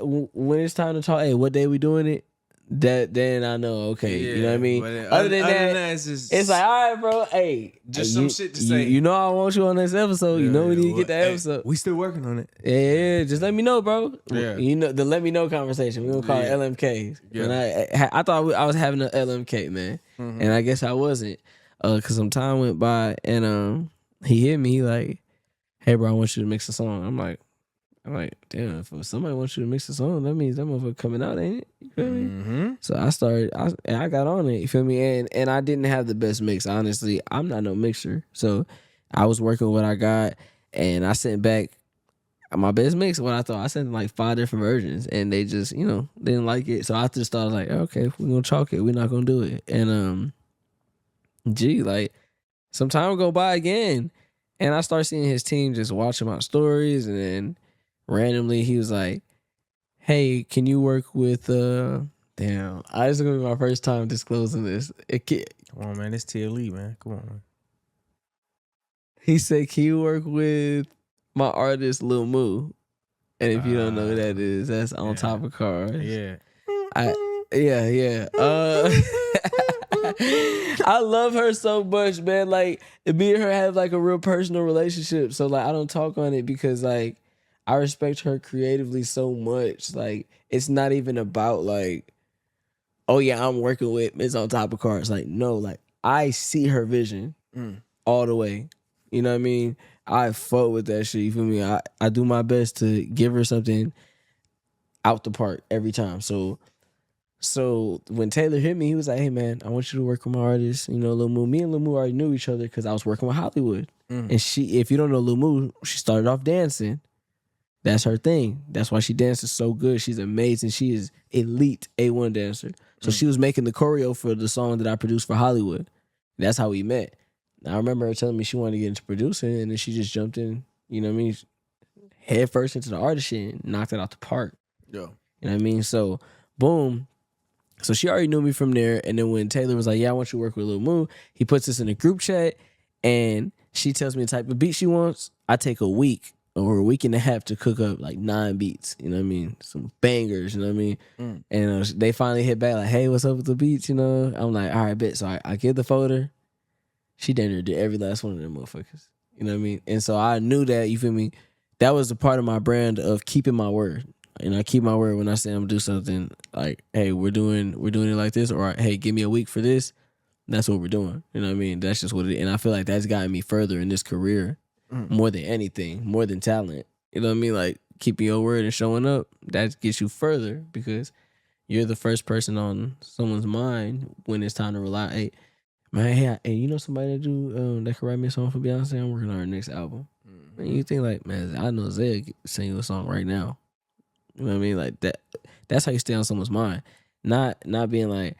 When it's time to talk, hey, what day we doing it? Then I know, okay, you know what I mean? Other than that, it's like, all right, bro, hey. Just some shit to say. You know I want you on this episode. You know we need to get that episode. We still working on it. Yeah, just let me know, bro. Yeah. You know, the let me know conversation. We're going to call it LMKs. Yeah. And I thought I was having an LMK, man. Mm-hmm. And I guess I wasn't. Because some time went by and he hit me. He like, "Hey, bro, I want you to mix a song." I'm like, damn, if somebody wants you to mix a song, that means that motherfucker coming out, ain't it? You feel me? Mm-hmm. So I got on it, you feel me? And I didn't have the best mix, honestly. I'm not no mixer. So I was working with what I got, and I sent back my best mix, what I thought. I sent like 5 different versions, and they just, you know, didn't like it. So I just thought, like, okay, if we're going to chalk it, we're not going to do it. And, like, some time go by again, and I start seeing his team just watching my stories, and then randomly he was like, "Hey, can you work with damn, this is gonna be my first time disclosing this." Come on, man. It's TLE, man. Come on, man. He said, "Can you work with my artist Lil Moo?" And if you don't know who that is, that's On Top of Cars. Yeah. Yeah. I love her so much, man. Like, me and her have like a real personal relationship. So like I don't talk on it because like I respect her creatively so much. Like, it's not even about like, oh yeah, I'm working with Miss On Top of Cars. Like, no, like I see her vision all the way. You know what I mean? I fuck with that shit. You feel me? I do my best to give her something out the park every time. So when Taylor hit me, he was like, "Hey man, I want you to work with my artist. You know, Lil Moo." Me and Lil Moo already knew each other because I was working with Hollywood. And if you don't know Lil Moo, she started off dancing. That's her thing. That's why she dances so good. She's amazing. She is elite A1 dancer. So she was making the choreo for the song that I produced for Hollywood. That's how we met. I remember her telling me she wanted to get into producing, and then she just jumped in, you know what I mean, head first into the artist shit and knocked it out the park. Yeah. You know what I mean? So, boom. So she already knew me from there. And then when Taylor was like, "Yeah, I want you to work with Lil Moo," he puts this in a group chat, and she tells me the type of beat she wants. I take a week or a week and a half to cook up like 9 beats, you know what I mean? Some bangers, you know what I mean? And they finally hit back like, "Hey, what's up with the beats?" You know? I'm like, all right, bet. So I give the folder. she damn near did every last one of them motherfuckers. You know what I mean? And so I knew that, you feel me? That was a part of my brand of keeping my word. And I keep my word when I say I'm gonna do something like, hey, we're doing it like this, or hey, give me a week for this. That's what we're doing. You know what I mean? That's just what it is. And I feel like that's gotten me further in this career more than anything, more than talent. You know what I mean? Like keeping your word and showing up, that gets you further because you're the first person on someone's mind when it's time to rely. Hey, man, hey, you know somebody that can write me a song for Beyonce? I'm working on her next album. And you think like, man, I know Zay could sing you a song right now. You know what I mean? Like that. That's how you stay on someone's mind. Not being like,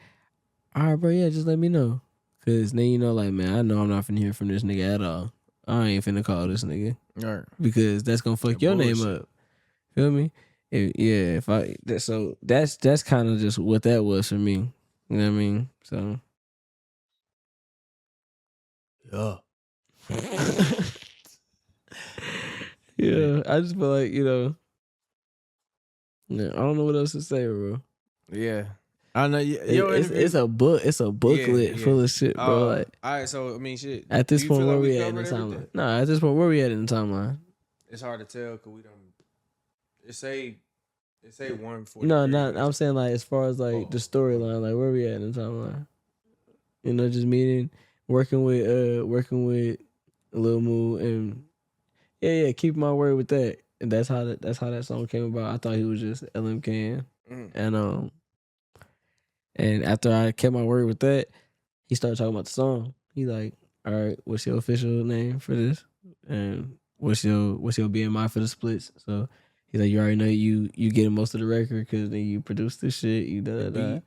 all right, bro, yeah, just let me know. Cause then you know, like, man, I know I'm not finna hear from this nigga at all. I ain't finna call this nigga. All right. Because that's gonna fuck your name up. Feel me? So that's kind of just what that was for me. You know what I mean? So Yeah. yeah, I just feel like, you know, yeah, I don't know what else to say, bro. Yeah. I know. It's a book. It's a booklet full of shit, bro. Like, all right. So I mean, shit. At this point, where we at in the timeline? No, at this point, where we at in the timeline? It's hard to tell because we don't. It say 140. No, not. I'm saying like as far as like the storyline, like where we at in the timeline? You know, just working with Lil Moo, and yeah, keep my word with that. And that's how that song came about. I thought he was just LMK, and after I kept my word with that, he started talking about the song. He like, all right, what's your official name for this? And what's your BMI for the splits? So he's like, you already know you getting most of the record because then you produced this shit. You da.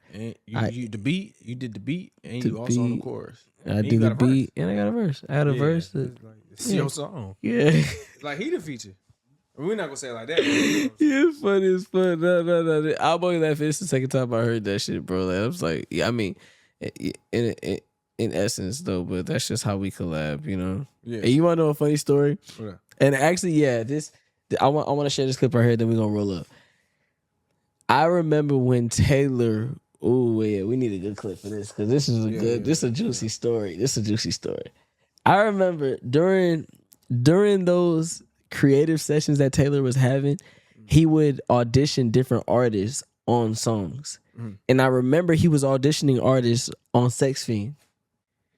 You did the beat, and you also on the chorus. I did the beat, and I got a verse. I had a verse. It's your song. Yeah. Like he the feature. We're not gonna say it like that. Yeah, funny as fuck. No. I'm only laughing. It's the second time I heard that shit, bro. Like, I was like, yeah, I mean, in essence though, but that's just how we collab, you know. Yeah. And you want to know a funny story? Yeah. And actually, yeah, I want to share this clip right here. Then we're gonna roll up. I remember when Taylor. Oh yeah, we need a good clip for this because this is This is a juicy story. This is a juicy story. I remember during those creative sessions that Taylor was having, he would audition different artists on songs. And I remember he was auditioning artists on Sex Fiend.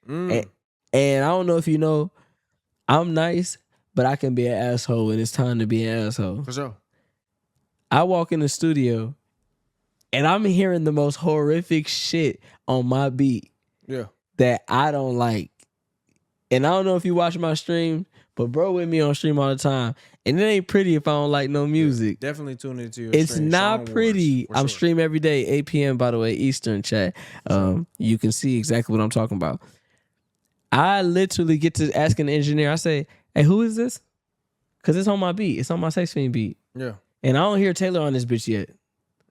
And I don't know if you know, I'm nice, but I can be an asshole when it's time to be an asshole. For sure. I walk in the studio and I'm hearing the most horrific shit on my beat that I don't like. And I don't know if you watch my stream, but bro with me on stream all the time. And it ain't pretty if I don't like no music. Yeah, definitely tune into your It's stream. not pretty. I'm stream every day, 8 p.m. by the way, Eastern chat. You can see exactly what I'm talking about. I literally get to asking the engineer, I say, hey, who is this? Because it's on my beat. It's on my Sex Fiend beat. Yeah. And I don't hear Taylor on this bitch yet.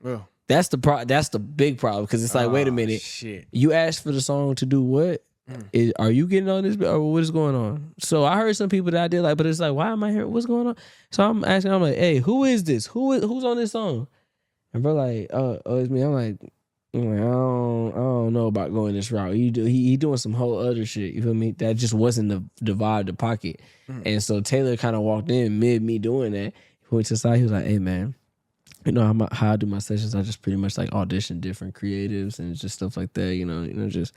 Yeah. That's the big problem because it's like, wait a minute. Shit. You asked for the song to do what? Are you getting on this or what is going on? So I heard some people that I did like, but it's like, why am I here? What's going on? So I'm asking, I'm like, hey, who is this? Who's on this song? And bro like, oh, it's me. I'm like, I don't know about going this route. He doing some whole other shit. You feel me? That just wasn't the vibe, the pocket. And so Taylor kind of walked in mid me doing that. He went to the side. He was like, hey man, you know how I do my sessions? I just pretty much like audition different creatives and just stuff like that. You know, just.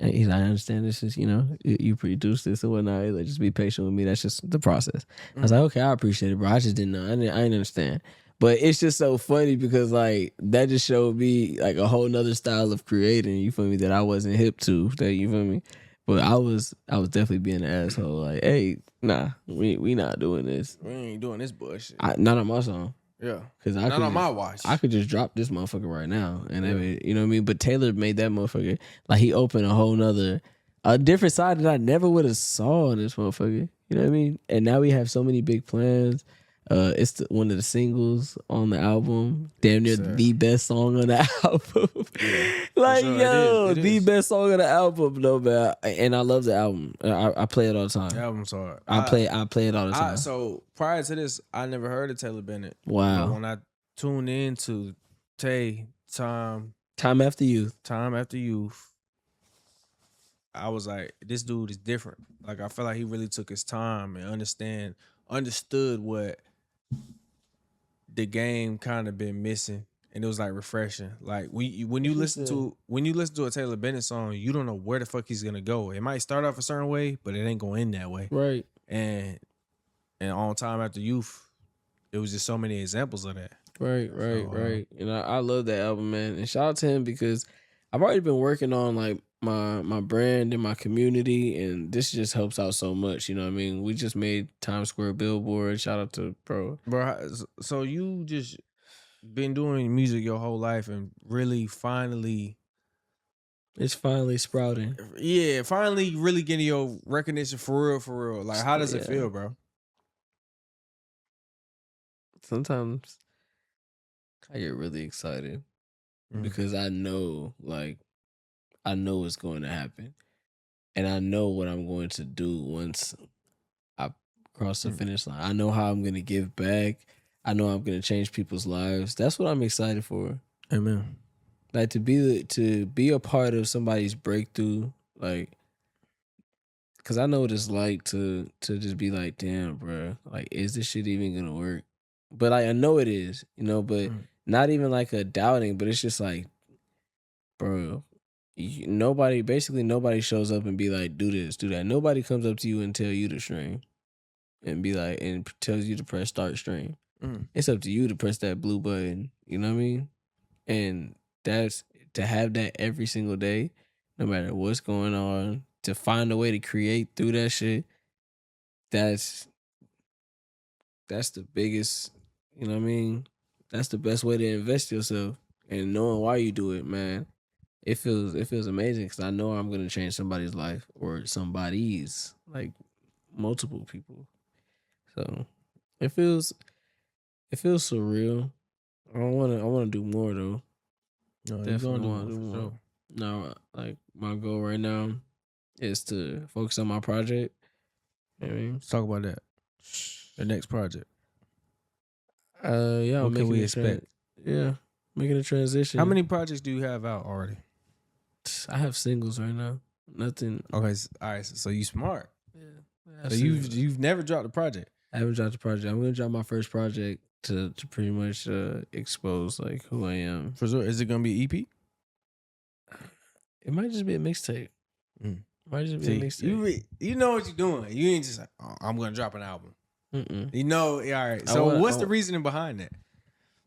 And he's like, I understand this is, you know, you produce this and whatnot. He's like, just be patient with me. That's just the process. I was like, okay, I appreciate it, bro. I just didn't know. I didn't understand. But it's just so funny because like that just showed me like a whole nother style of creating, you feel me, that I wasn't hip to. That you feel me? But I was definitely being an asshole. Like, hey, nah, we not doing this. We ain't doing this bullshit. Not on my song. Yeah, because not on my watch. I could just drop this motherfucker right now, and you know what I mean. But Taylor made that motherfucker like he opened a different side that I never would have saw in this motherfucker. You know what I mean? And now we have so many big plans. It's one of the singles on the album. Damn near the best song on the album. Like, sure, yo, it is. Best song on the album, though, man. And I love the album. I play it all the time. The album's hard. I play it all the time. So prior to this, I never heard of Taylor Bennett. Wow. But when I tuned into Tay, Time After Youth, I I was like, this dude is different. Like I feel like he really took his time and understood what the game kind of been missing, and it was like refreshing. Like when you listen to a Taylor Bennett song, you don't know where the fuck he's gonna go. It might start off a certain way, but it ain't gonna end that way. Right. And on Time After Youth, it was just so many examples of that. Right. So, Right. And I love that album, man. And shout out to him because I've already been working on like my brand and my community, and this just helps out so much. You know what I mean? We just made Times Square Billboard. Shout out to bro. So you just been doing music your whole life and really finally, It's finally sprouting. yeah, finally really getting your recognition for real. Like, how does it feel, bro? Sometimes I get really excited because I know it's going to happen. And I know what I'm going to do once I cross the finish line. I know how I'm going to give back. I know I'm going to change people's lives. That's what I'm excited for. Amen. Like to be a part of somebody's breakthrough, like, because I know what it's like to just be like, damn, bro, like, is this shit even going to work? But like, I know it is, you know, but not even like a doubting, but it's just like, bro, nobody shows up and be like, do this, do that. Nobody comes up to you and tell you to stream and be like, and tells you to press start stream. It's up to you to press that blue button. You know what I mean? And that's to have that every single day, no matter what's going on, to find a way to create through that shit. That's the biggest, you know what I mean? That's the best way to invest yourself, and knowing why you do it, man. It feels amazing because I know I'm gonna change somebody's life or somebody's, like multiple people. So it feels surreal. I wanna do more though. No, Definitely you want gonna to do do more. more. No, like my goal right now is to focus on my project. You know what I mean? Let's talk about that. The next project. Yeah. What can we expect? Making a transition. How many projects do you have out already? I have singles right now. Nothing. Okay, all right. So you smart. Yeah. So you've never dropped a project. I haven't dropped a project. I'm gonna drop my first project to pretty much expose like who I am. For sure. Is it gonna be EP? It might just be a mixtape. Might just be a mixtape. You know what you're doing. You ain't just like, oh, I'm gonna drop an album. Mm-mm. You know, all right. So what's the reasoning behind that?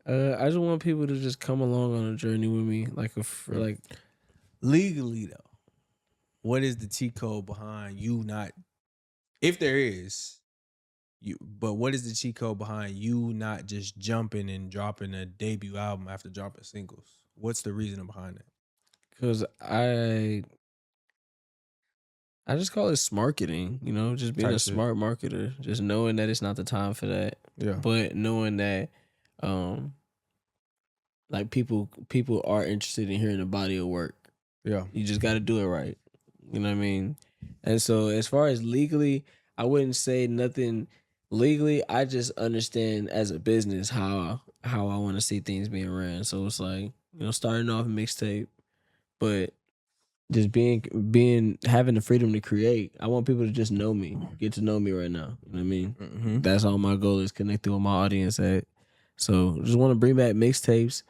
I just want people to just come along on a journey with me, like like legally though. What is the cheat code behind you not? If there is, but what is the cheat code behind you not just jumping and dropping a debut album after dropping singles? What's the reasoning behind that? Because I just call it smarketing, you know, just being a smart marketer, just knowing that it's not the time for that. Yeah. But knowing that, like people are interested in hearing the body of work. Yeah. You just got to do it right. You know what I mean? And so as far as legally, I wouldn't say nothing legally. I just understand as a business how I want to see things being ran. So it's like, you know, starting off a mixtape, but just having the freedom to create. I want people to just know me, get to know me right now. You know what I mean? Mm-hmm. That's all my goal is, connecting with my audience at. So just want to bring back mixtapes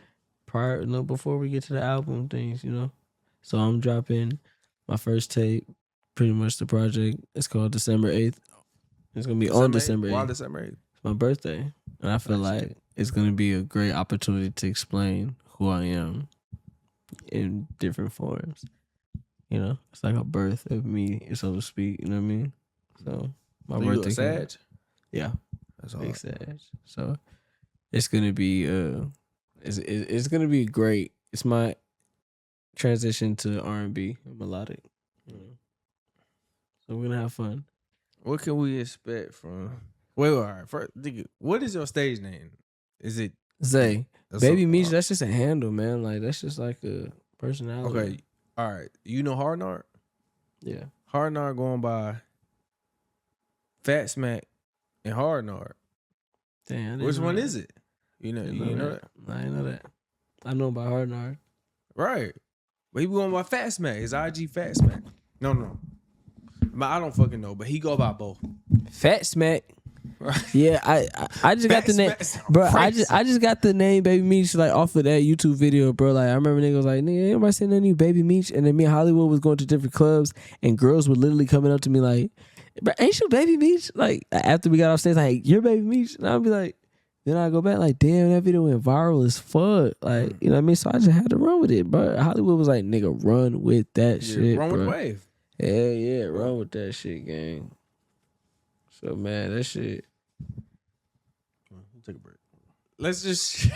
before we get to the album things, you know. So I'm dropping my first tape, pretty much the project. It's called December 8th. It's gonna be on December 8th. Why December 8th? It's my birthday, and I feel like it's gonna be a great opportunity to explain who I am in different forms. You know, it's like a birth of me, so to speak. You know what I mean? So my birthday. You a Sag? Yeah, that's big Sag. So it's gonna be it's gonna be great. It's my transition to R&B and melodic. You know? So we're gonna have fun. What can we expect from? Wait, all right. First, what is your stage name? Is it Zay? Baby Meech? That's just a handle, man. Like that's just like a personality. Okay, all right. You know Hard Nard? Yeah. Hard Nard going by Fat Smack and Hard Nard. Damn. Which one is it? You know that? I didn't know that. I know about Hard Nard. Right. But he going by Fat Smack. His IG Fat Smack. No. But I don't fucking know. But he go by both. Fat Smack. Right. Yeah, I just got the name, bro. I just got the name Baby Meech like off of that YouTube video, bro. Like I remember niggas was like, nigga, anybody saying nothing Baby Meech? And then me and Hollywood was going to different clubs, and girls were literally coming up to me like, bro, ain't you Baby Meech? Like after we got off stage, like you're Baby Meech, and I'll be like, then I go back like, damn, that video went viral as fuck. Like you know what I mean? So I just had to run with it, bro. Hollywood was like, nigga, run with that shit, Run bro. with the wave. Yeah, run with that shit, gang. So man, that shit. Take a break. Let's just.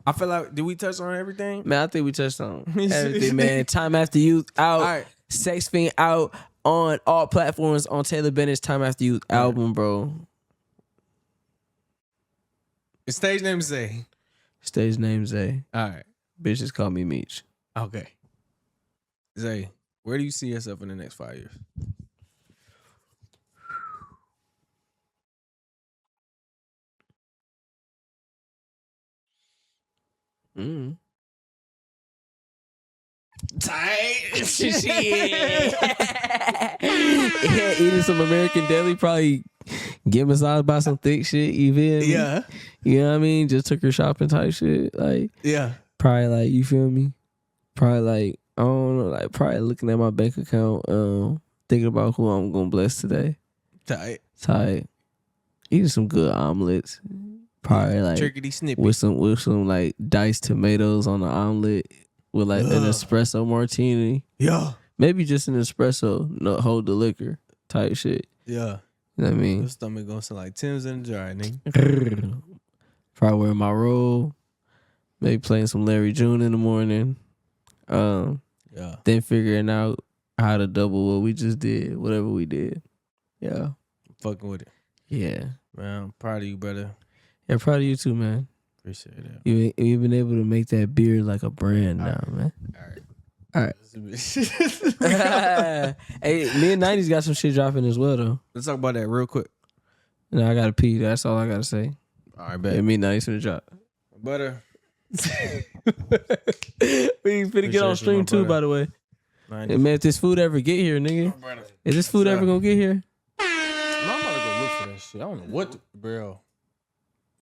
I feel like, did we touch on everything? Man, I think we touched on everything, man. Time After Youth out. All right. Sex Fiend out on all platforms on Taylor Bennett's Time After Youth album, bro. His stage name is Zay. Stage name Zay. All right. Bitches call me Meech. Okay. Zay, where do you see yourself in the next 5 years? Tight shit. Yeah, eating some American deli, probably get massaged by some thick shit. You feel me? Yeah. You know what I mean? Just took her shopping type shit. Like, Yeah. probably like, you feel me? Probably like, I don't know, like probably looking at my bank account, thinking about who I'm gonna bless today. Tight. Eating some good omelets. Probably like Turkey snippy. with some like diced tomatoes on the omelet with like an espresso martini. Yeah. Maybe just an espresso, no hold the liquor type shit. Yeah. You know what I mean? Your stomach gonna sound like Tim's in the jar, nigga. Probably wearing my robe. Maybe playing some Larry June in the morning. Yeah. Then figuring out how to double what we just did, whatever we did. Yeah. Fucking with it. Yeah. Man, I'm proud of you, brother. Yeah, proud of you too, man. Appreciate that. You've been able to make that beard like a brand now, man. All right. Hey, mid-90s got some shit dropping as well, though. Let's talk about that real quick. No, I gotta pee. That's all I gotta say. All right, bet. Yeah, mid-90s finna drop. Butter. We finna get on stream too, by the way. Hey, man, if this food ever get here, nigga. Is this food ever gonna get here? I'm about to go look for that shit. I don't know what, bro.